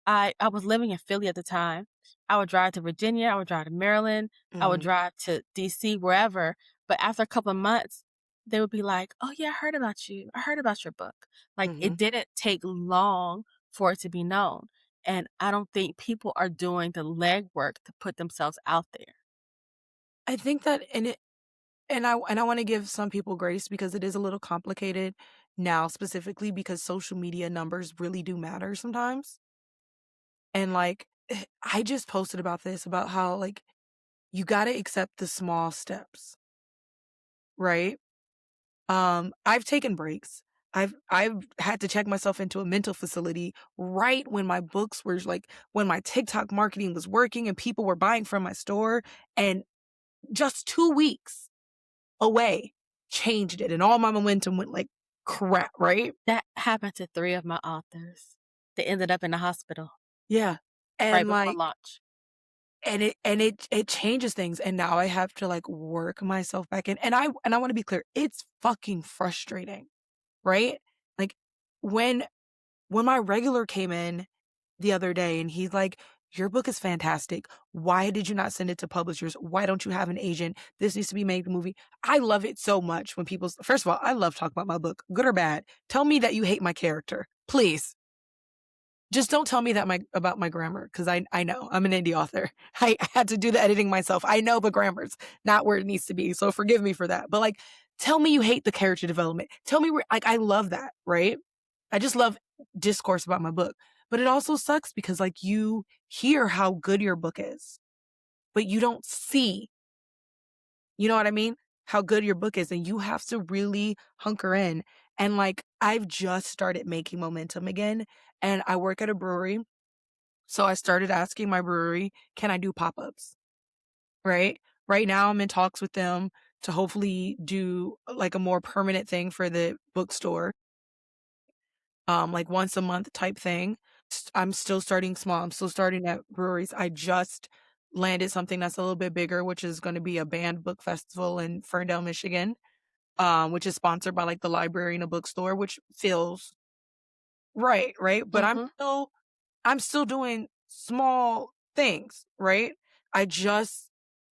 I was living in Philly at the time. I would drive to Virginia, I would drive to Maryland, I would mhm, drive to DC, wherever, but after a couple of months, they would be like, "Oh, yeah, I heard about you. I heard about your book." Like, mhm. it didn't take long for it to be known, and I don't think people are doing the legwork to put themselves out there. I think that and I wanna give some people grace because it is a little complicated now, specifically because social media numbers really do matter sometimes, and, like, I just posted about this, about how, like, you gotta accept the small steps, right? I've taken breaks. I've had to check myself into a mental facility right when my books were like when my TikTok marketing was working and people were buying from my store, and just 2 weeks away changed it and all my momentum went like crap, right? That happened to 3 of my authors. They ended up in the hospital Yeah. right And before like launch. and it changes things, and now I have to like work myself back in. And I want to be clear, it's fucking frustrating, right? Like when my regular came in the other day and he's like, "Your book is fantastic. Why did you not send it to publishers? Why don't you have an agent? This needs to be made a movie." I love it so much when people, first of all, I love talking about my book, good or bad. Tell me that you hate my character, please. Just don't tell me that my about my grammar, because I know I'm an indie author. I had to do the editing myself. I know the grammar's not where it needs to be, so forgive me for that. But like, tell me you hate the character development. Tell me where, like, I love that, right? I just love discourse about my book. But it also sucks because like you hear how good your book is, but you don't see, you know what I mean? How good your book is, and you have to really hunker in. And like I've just started making momentum again, and I work at a brewery, so I started asking my brewery, can I do pop-ups? Right? Right now I'm in talks with them to hopefully do like a more permanent thing for the bookstore, like once a month type thing. I'm still starting small. I'm still starting at breweries. I just landed something that's a little bit bigger, which is going to be a banned book festival in Ferndale, Michigan, which is sponsored by like the library and a bookstore, which feels right, right? But Mhm. I'm still doing small things, right? I just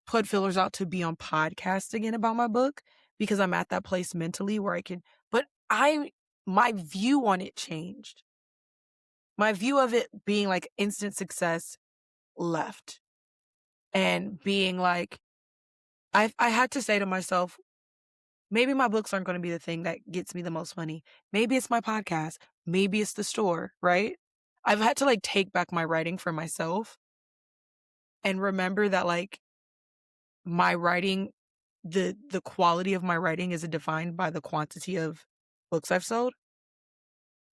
put fillers out to be on podcasts again about my book because I'm at that place mentally where I can, but my view on it changed. My view of it being like instant success left, and being like, I had to say to myself, maybe my books aren't going to be the thing that gets me the most money. Maybe it's my podcast. Maybe it's the store, right? I've had to like take back my writing for myself and remember that like my writing, the quality of my writing is defined by the quantity of books I've sold,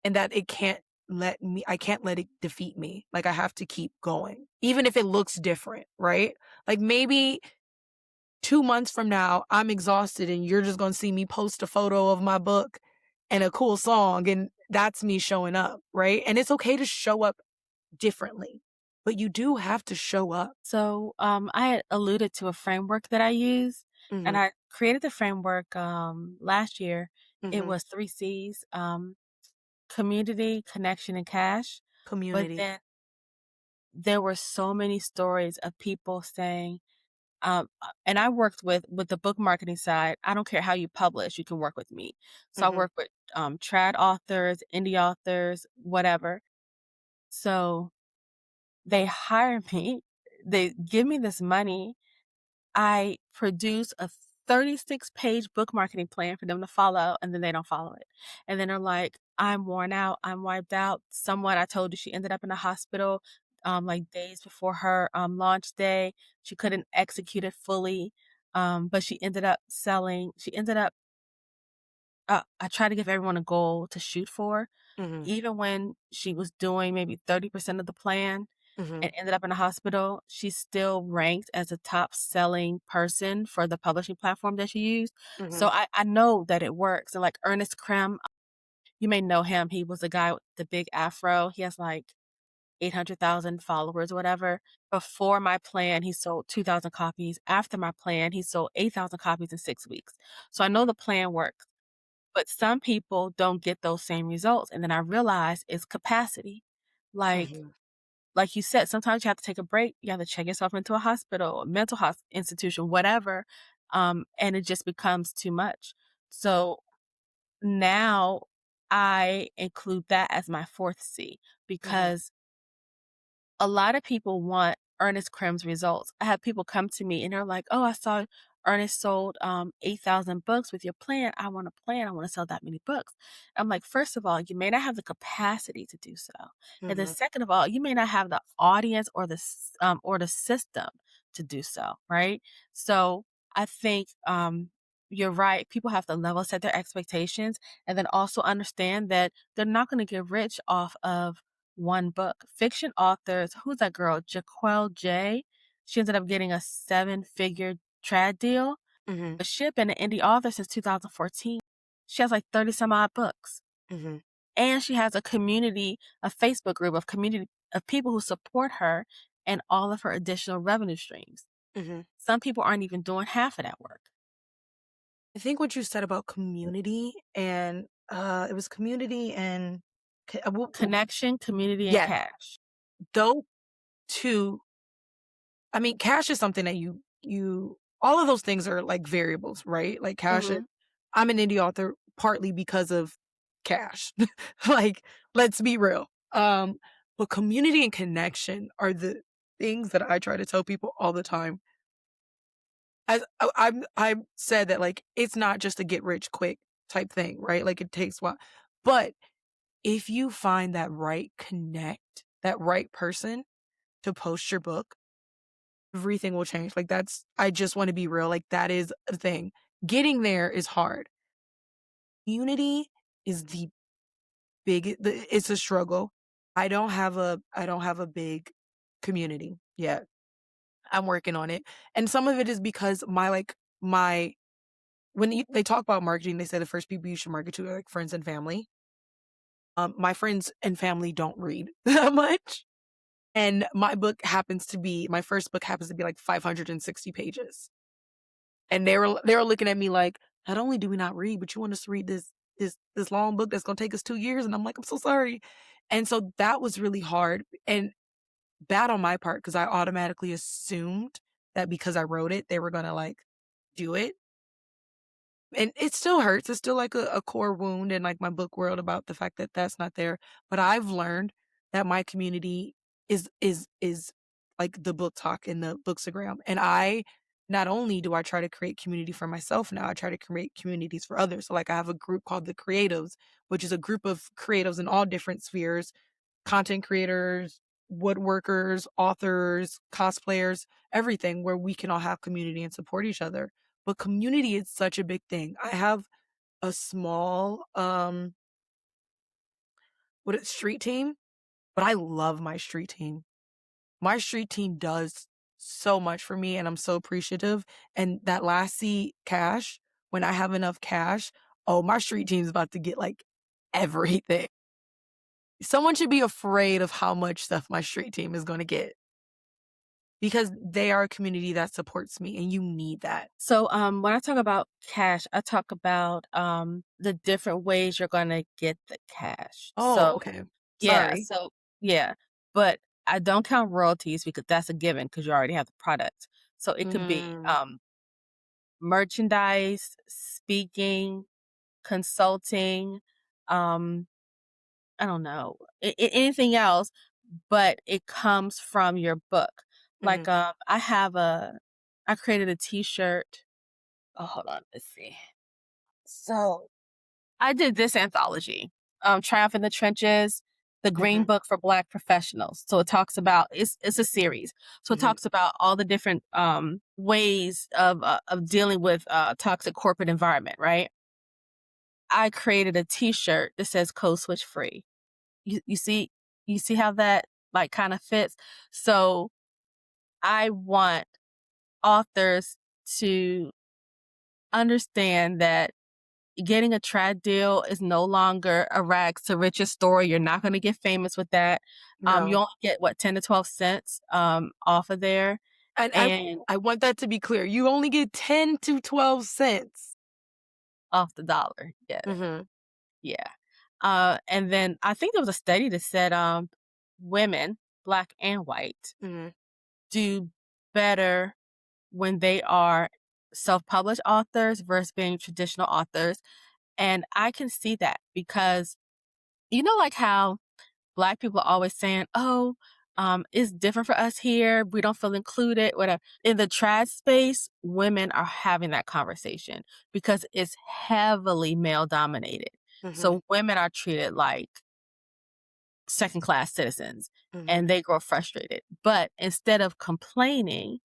and that I can't let it defeat me. Like I have to keep going, even if it looks different, right? Like maybe 2 months from now, I'm exhausted and you're just gonna see me post a photo of my book and a cool song, and that's me showing up, right? And it's okay to show up differently, but you do have to show up. So, I had alluded to a framework that I use, and Mhm, I created the framework last year. It mhm. was 3 C's: community, connection, and cash. But Community. then there were so many stories of people saying, and I worked with the book marketing side. I don't care how you publish, you can work with me. So I Mhm, work with trad authors, indie authors, whatever. So they hire me, they give me this money. I produce a 36-page book marketing plan for them to follow, and then they don't follow it. And then they're like, "I'm worn out. I'm wiped out. Someone I told you she ended up in the hospital. like days before her launch day. She couldn't execute it fully, but she ended up selling. She ended up. I try to give everyone a goal to shoot for, Mhm. even when she was doing maybe 30% of the plan Mhm. and ended up in a hospital, she's still ranked as a top selling person for the publishing platform that she used. So Mhm. I know that it works. And like Ernest Krem, you may know him. He was the guy with the big afro. He has like 800,000 followers or whatever. Before my plan, he sold 2,000 copies. After my plan, he sold 8,000 copies in 6 weeks. So I know the plan works. But some people don't get those same results. And then I realize it's capacity. Like Mhm. like you said, sometimes you have to take a break. You have to check yourself into a hospital, a mental institution, whatever. And it just becomes too much. So now I include that as my fourth C Mhm. because a lot of people want Ernest Krem's results. I have people come to me and they're like, "Oh, I saw Ernest sold 8,000 books with your plan. I want a plan. I want to sell that many books." I'm like, first of all, you may not have the capacity to do so, and then Mhm. second of all, you may not have the audience or or the system to do so. Right? So I think you're right. People have to level set their expectations, and then also understand that they're not going to get rich off of one book. Fiction authors, who's that girl? Jaquel J. She ended up getting a seven-figure trad deal, Mhm. but she had been an indie author since 2014. She has like 30 some odd books. Mhm. And she has a community, a Facebook group of community of people who support her and all of her additional revenue streams. Mhm. Some people aren't even doing half of that work. I think what you said about community and it was community and Connection, community, and yeah, cash. those two. I mean, cash is something that you all of those things are like variables, right? Like cash is, Hmm. I'm an indie author partly because of cash. Like, let's be real. But community and connection are the things that I try to tell people all the time. As I've said that like it's not just a get rich quick type thing, right? Like it takes a while. But if you find that right connect, that right person to post your book, everything will change. Like that's I just want to be real. Like that is a thing. Getting there is hard. Unity is the it's a struggle. I don't have a big community yet. I'm working on it. And some of it is because my when they talk about marketing, they say the first people you should market to are like friends and family. My friends and family don't read that much. And my first book happens to be like 560 pages. And they were looking at me like, not only do we not read, but you want us to read this long book that's gonna take us 2 years. And I'm like, I'm so sorry. And so that was really hard and bad on my part because I automatically assumed that because I wrote it, they were gonna like do it. And it still hurts. It's still like a core wound in like my book world about the fact that that's not there. But I've learned that my community is like the book talk and the bookstagram. And I not only do I try to create community for myself now, I try to create communities for others. So like I have a group called the Creatives, which is a group of creatives in all different spheres, content creators, woodworkers, authors, cosplayers, everything where we can all have community and support each other. But community is such a big thing. I have a small street team, but I love my street team. My street team does so much for me and I'm so appreciative. And that last C cash, when I have enough cash, oh, my street team's about to get like everything. Someone should be afraid of how much stuff my street team is going to get because they are a community that supports me and you need that. So, when I talk about cash, I talk about the different ways you're going to get the cash. Oh, So, okay. yeah, Sorry. yeah, but I don't count royalties because that's a given because you already have the product. So it could be Mm, merchandise, speaking, consulting, um, I don't know, anything else, but it comes from your book. Like, mhm, I created a T-shirt. Oh, hold on, let's see. So I did this anthology, Triumph in the Trenches. the Green Mhm. Book for Black Professionals. So it talks about it's a series. So it Mhm. talks about all the different ways of dealing with toxic corporate environment. Right. I created a T-shirt that says "Code Switch Free." You see how that like kind of fits. So I want authors to understand that getting a trad deal is no longer a rags to riches story. You're not going to get famous with that. You No. only get what 10 to 12 cents off of there, And and I want that to be clear. You only get 10 to 12 cents. off the dollar. Yeah, Mhm. yeah. And then I think there was a study that said women, black and white, Mhm. do better when they are self-published authors versus being traditional authors. And I can see that because like how Black people are always saying, "Oh, it's different for us here. We don't feel included." Whatever. In the trad space, women are having that conversation because it's heavily male dominated. Mhm. So women are treated like second class citizens, Mhm. and they grow frustrated. But instead of complaining,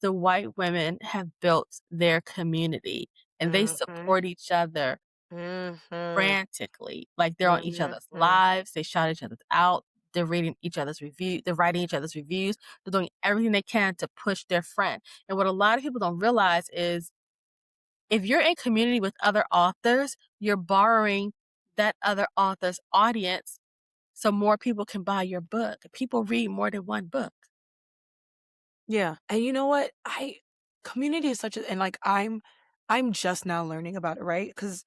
the white women have built their community and they Mhm. support each other Mhm. frantically. Like they're on each other's Mhm. lives, they shout each other out, they're reading each other's review, they're writing each other's reviews, they're doing everything they can to push their friend. And what a lot of people don't realize is if you're in community with other authors, you're borrowing that other author's audience so more people can buy your book. People read more than one book. Yeah. And you know what? I community is such a and like I'm just now learning about it, right? Cuz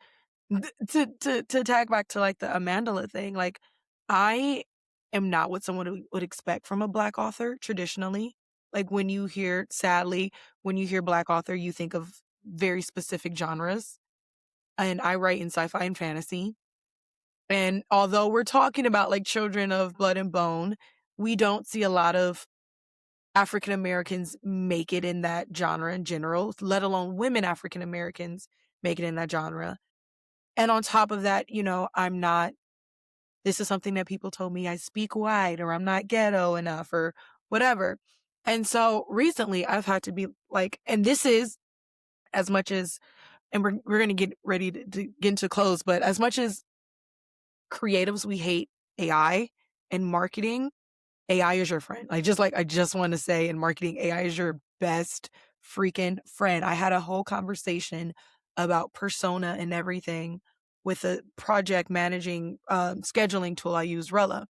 to tag back to like the Amandala thing, like I am not what someone would expect from a black author traditionally. Like when you hear sadly, when you hear black author, you think of very specific genres. And I write in sci-fi and fantasy. And although we're talking about like children of blood and bone, we don't see a lot of African Americans make it in that genre in general, let alone women African Americans make it in that genre. And on top of that, I'm not, this is something that people told me I speak white or I'm not ghetto enough or whatever. And so recently I've had to be like, and this is as much as, and we're going to get ready to get into close, but as much as creatives, we hate AI and marketing, AI is your friend. Like I just want to say in marketing, AI is your best freaking friend. I had a whole conversation about persona and everything with a project managing scheduling tool I use, Rella.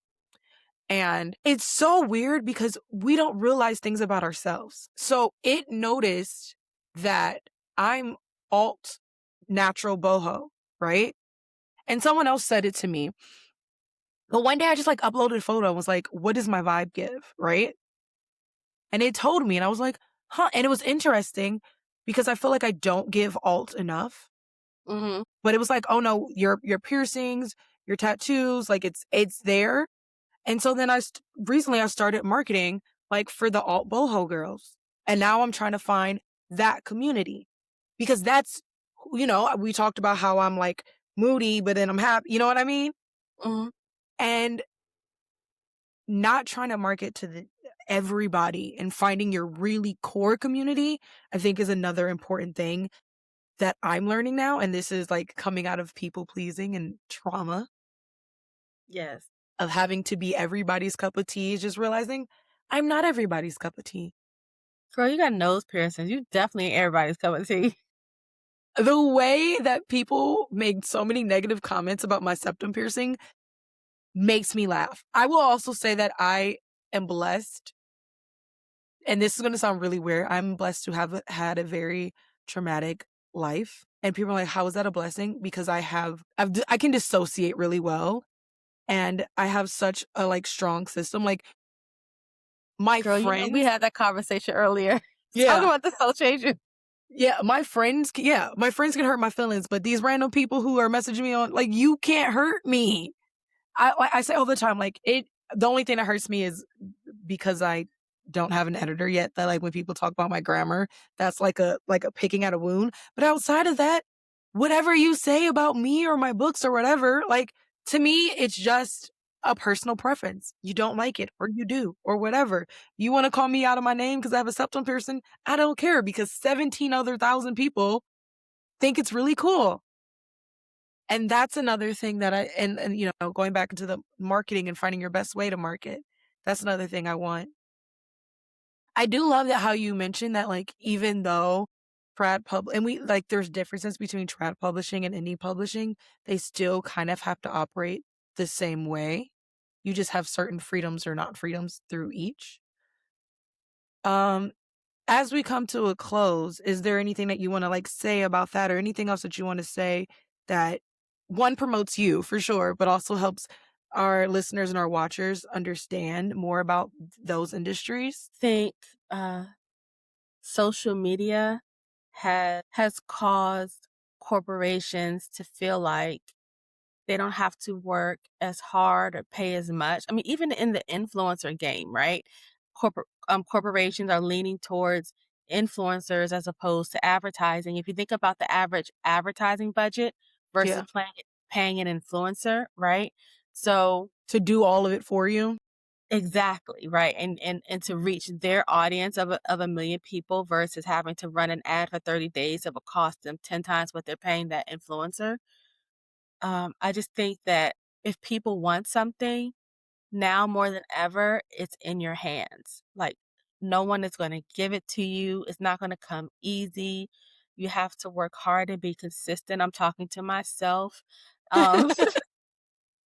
And it's so weird because we don't realize things about ourselves. So it noticed that I'm alt natural boho, right? And someone else said it to me. But one day I just like uploaded a photo and was like, what does my vibe give? Right. And it told me, and I was like, huh. And it was interesting because I feel like I don't give alt enough. Hmm. But it was like, oh no, your piercings, your tattoos, like it's there. And so then recently I started marketing like for the alt boho girls. And now I'm trying to find that community because that's, we talked about how I'm like moody, but then I'm happy. You know what I mean? Hmm. And not trying to market to everybody and finding your really core community, I think is another important thing that I'm learning now. And this is like coming out of people pleasing and trauma Yes. of having to be everybody's cup of tea, is just realizing I'm not everybody's cup of tea. Girl, you got nose piercings. You definitely ain't everybody's cup of tea. The way that people make so many negative comments about my septum piercing makes me laugh. I will also say that I am blessed, and this is going to sound really weird. I'm blessed to have had a very traumatic life. And people are like, how is that a blessing? Because I can dissociate really well. And I have such a like strong system. Like my Girl, we friends, had that conversation earlier. Talk yeah, about the soul changing. my friends can hurt my feelings, but these random people who are messaging me on, like, you can't hurt me. I say all the time, like the only thing that hurts me is because I don't have an editor yet, that like when people talk about my grammar, that's like a picking at a wound. But outside of that, whatever you say about me or my books or whatever, like to me, it's just a personal preference. You don't like it or you do or whatever. You want to call me out of my name because I have a septum piercing? I don't care because 17 other thousand people think it's really cool. And that's another thing that going back into the marketing and finding your best way to market. That's another thing I want. I do love that how you mentioned that, like, even though there's differences between trad publishing and indie publishing, they still kind of have to operate the same way. You just have certain freedoms or not freedoms through each. Um, as we come to a close, is there anything that you want to like say about that or anything else that you want to say that one promotes you for sure, but also helps our listeners and our watchers understand more about those industries? Think social media has caused corporations to feel like they don't have to work as hard or pay as much. I mean, even in the influencer game, right? Corporations are leaning towards influencers as opposed to advertising. If you think about the average advertising budget versus Yeah. paying an influencer, right? So To do all of it for you? exactly, right, and to reach their audience of a million people versus having to run an ad for 30 days that will cost them 10 times what they're paying that influencer. I just think that if people want something, now more than ever, it's in your hands. Like, no one is gonna give it to you, it's not gonna come easy. You have to work hard and be consistent. I'm talking to myself. Um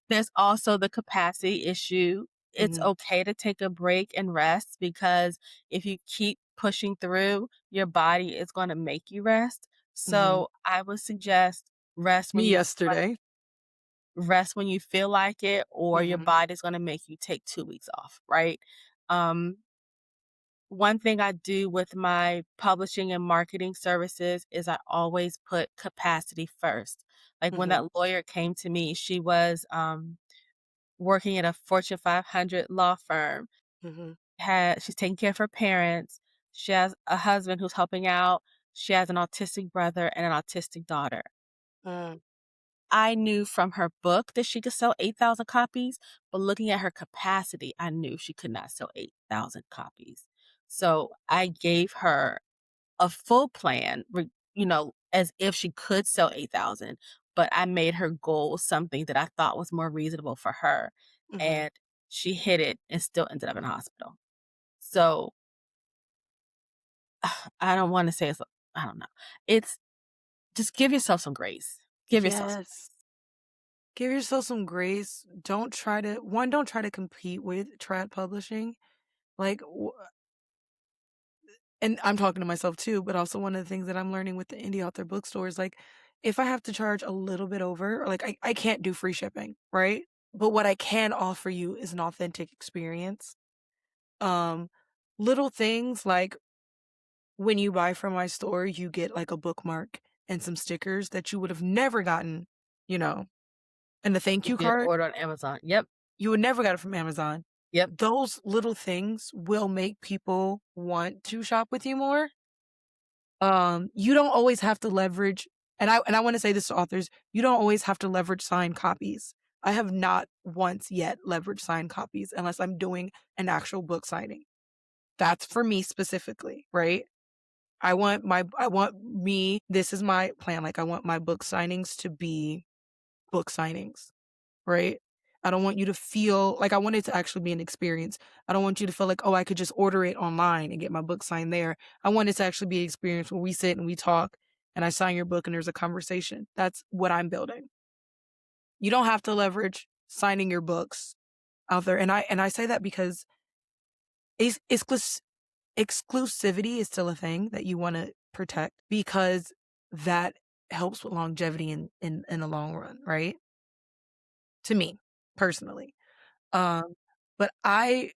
There's also the capacity issue. It's Mhm, okay to take a break and rest because if you keep pushing through, your body is gonna make you rest. mhm. So, I would suggest rest when Me you feel like yesterday. rest when you feel like it, or your Mhm, body's gonna make you take 2 weeks off, right? Um, One thing I do with my publishing and marketing services is I always put capacity first. Like, when mhm, that lawyer came to me, she was, working at a Fortune 500 law firm. mhm, She's taking care of her parents. She has a husband who's helping out. She has an autistic brother and an autistic daughter. mm, I knew from her book that she could sell 8,000 copies, but looking at her capacity, I knew she could not sell 8,000 copies. So I gave her a full plan, as if she could sell 8,000, but I made her goal something that I thought was more reasonable for her. mhm. And she hit it and still ended up in hospital. So I don't want to say I don't know. It's just give yourself some grace. Give yourself some Yes. Give yourself some grace. Don't try to compete with trad publishing. Like, and I'm talking to myself too, but also one of the things that I'm learning with the indie author bookstore is like, if I have to charge a little bit over, or like I can't do free shipping, right? But what I can offer you is an authentic experience. Um, Little things like when you buy from my store, you get like a bookmark and some stickers that you would have never gotten, you know, and the thank if you you had card, ordered on Amazon. Yep. you would never got it from Amazon. Yep. Those little things will make people want to shop with you more. You don't always have to leverage, and I want to say this to authors, you don't always have to leverage signed copies. I have not once yet leveraged signed copies unless I'm doing an actual book signing. That's for me specifically, right? This is my plan. Like, I want my book signings to be book signings, right? I don't want you to feel like I want it to actually be an experience. I don't want you to feel like, oh, I could just order it online and get my book signed there. I want it to actually be an experience where we sit and we talk and I sign your book and there's a conversation. That's what I'm building. You don't have to leverage signing your books out there. And I say that because exclusivity is still a thing that you want to protect because that helps with longevity in the long run, right? To me personally. Um, but I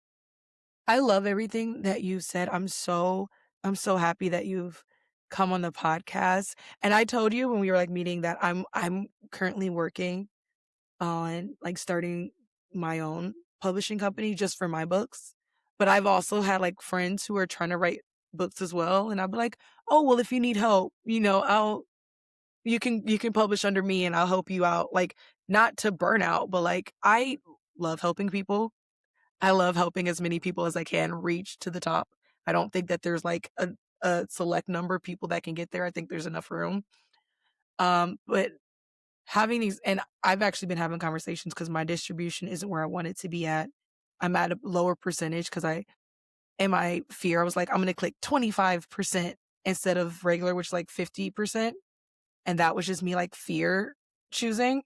love everything that you said. I'm so happy that you've come on the podcast. And I told you when we were like meeting that I'm currently working on like starting my own publishing company just for my books. But I've also had like friends who are trying to write books as well. And I'll be like, oh well, if you need help, you can publish under me and I'll help you out. Like, not to burn out, but like love helping people. I love helping as many people as I can reach to the top. I don't think that there's like a select number of people that can get there. I think there's enough room. But having these, and I've actually been having conversations because my distribution isn't where I want it to be at. I'm at a lower percentage because in my fear, I was like, I'm going to click 25% instead of regular, which is like 50%. And that was just me like fear choosing.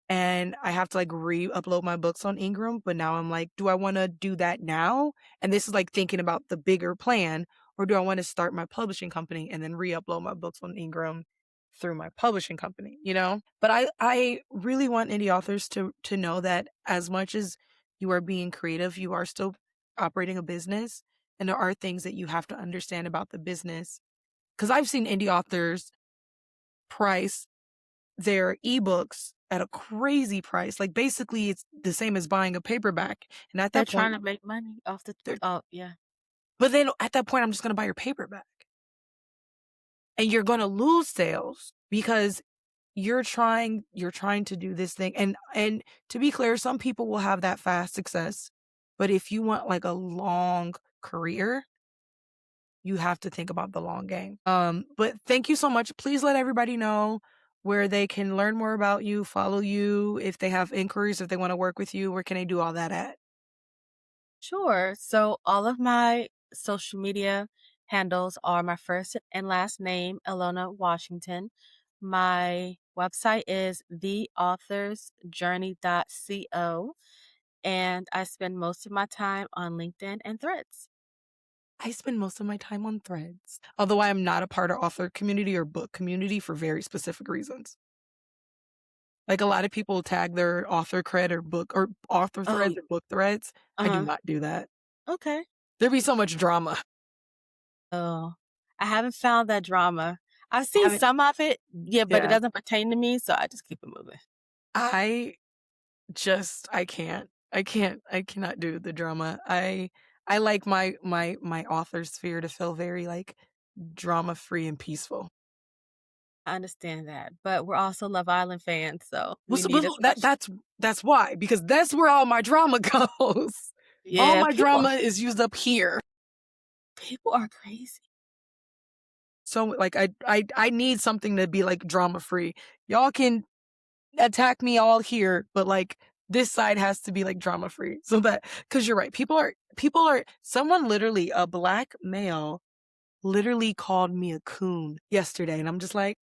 And I have to like re-upload my books on Ingram. But now I'm like, do I want to do that now? And this is like thinking about the bigger plan, or do I want to start my publishing company and then re-upload my books on Ingram through my publishing company, you know? But I really want indie authors to know that as much as you are being creative, you are still operating a business. And there are things that you have to understand about the business. Because I've seen indie authors price their ebooks at a crazy price. Like basically it's the same as buying a paperback. And at They're that trying point, to make money off the they're, oh, yeah. but then at that point, I'm just going to buy your paperback and you're going to lose sales because you're trying to do this thing. And to be clear, some people will have that fast success. But if you want like a long career, you have to think about the long game. But thank you so much. Please let everybody know where they can learn more about you, follow you, if they have inquiries, if they want to work with you, where can they do all that at? Sure. So all of my social media handles are my first and last name, Elona Washington. My website is theauthorsjourney.co, and I spend most of my time on LinkedIn and Threads. I spend most of my time on Threads, although I am not a part of author community or book community for very specific reasons. Like a lot of people tag their author cred or book or author Oh, threads or book threads. I do uh-huh. not do that. Okay. There'd be so much drama. Oh, I haven't found that drama. I've I seen haven't, some of it, yeah, but it yeah. doesn't pertain to me, so I just keep it moving. I I can't. I cannot do the drama. I like my author sphere to feel very like drama free and peaceful. I understand that, but we're also Love Island fans, so Well, we so, need but as that much. that's why, because that's where all my drama goes. All Yeah, my drama is used up here. people are crazy. So like I need something to be like drama free. Y'all can attack me all here, but like this side has to be like drama free. So that, because you're right, people are someone literally, a black male literally called me a coon yesterday, and I'm just like,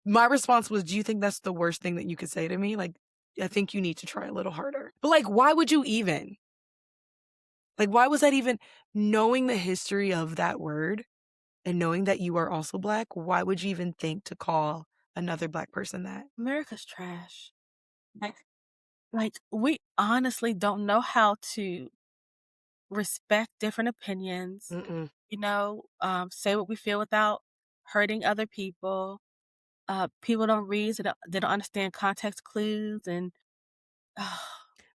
my response was, do you think that's the worst thing that you could say to me? Like, I think you need to try a little harder. But like, why would you even? Like, why was that even, knowing the history of that word and knowing that you are also black, why would you even think to call another black person that? America's trash. Like, we honestly don't know how to respect different opinions, Mm-mm. say what we feel without hurting other people. People don't read, so they don't understand context clues, and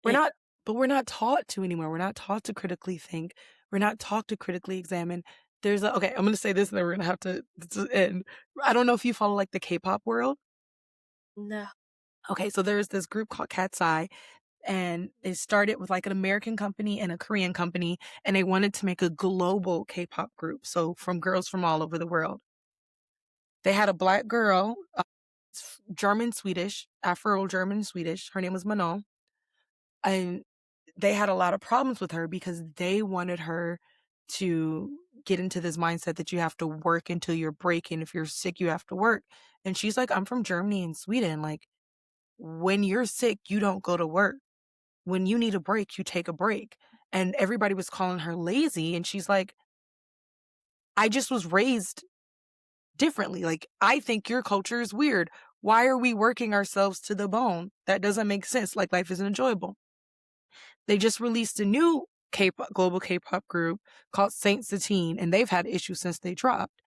We're it not, but we're not taught to anymore. We're not taught to critically think. We're not taught to critically examine. Okay, I'm going to say this and then we're going to have to end. I don't know if you follow like the K-pop world. no. Okay, so there's this group called Cat's Eye, and it started with like an American company and a Korean company, and they wanted to make a global K-pop group. So from girls from all over the world. They had a black girl, German Swedish, Afro German Swedish. Her name was Manon. And they had a lot of problems with her because they wanted her to get into this mindset that you have to work until you're breaking. If you're sick, you have to work. And she's like, I'm from Germany and Sweden. Like, when you're sick, you don't go to work. When you need a break, you take a break. And everybody was calling her lazy. And she's like, I just was raised differently. Like, I think your culture is weird. Why are we working ourselves to the bone? That doesn't make sense. Like, life isn't enjoyable. They just released a new K-pop, global K-pop group called Saint Satine, and they've had issues since they dropped.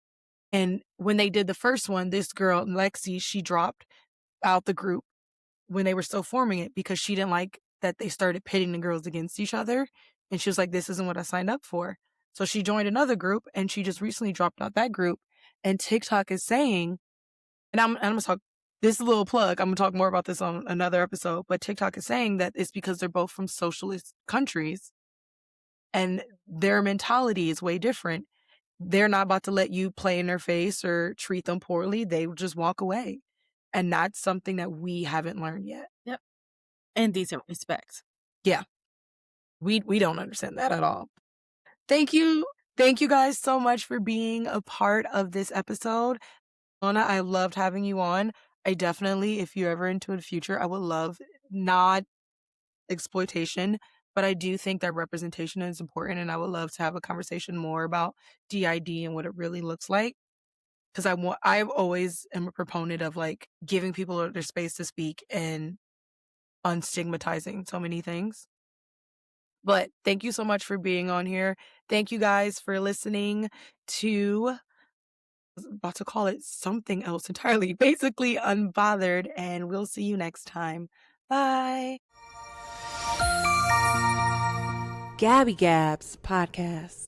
And when they did the first one, this girl, Lexi, she dropped out the group when they were still forming it because she didn't like that they started pitting the girls against each other. And she was like, this isn't what I signed up for. So she joined another group, and she just recently dropped out that group. And TikTok is saying, and I'm going to talk this little plug, I'm gonna talk more about this on another episode, but TikTok is saying that it's because they're both from socialist countries and their mentality is way different. They're not about to let you play in their face or treat them poorly. They will just walk away. And that's something that we haven't learned yet. Yep. In decent respect. Yeah. We don't understand that at all. Thank you. Thank you guys so much for being a part of this episode. Elona, I loved having you on. I definitely, if you're ever into the future, I would love not exploitation, but I do think that representation is important, and I would love to have a conversation more about DID and what it really looks like. Because I've always am a proponent of like giving people their space to speak and unstigmatizing so many things. But thank you so much for being on here. Thank you guys for listening to, I was about to call it something else entirely, Basically Unbothered, and we'll see you next time. Bye. Gabby Gabs Podcast.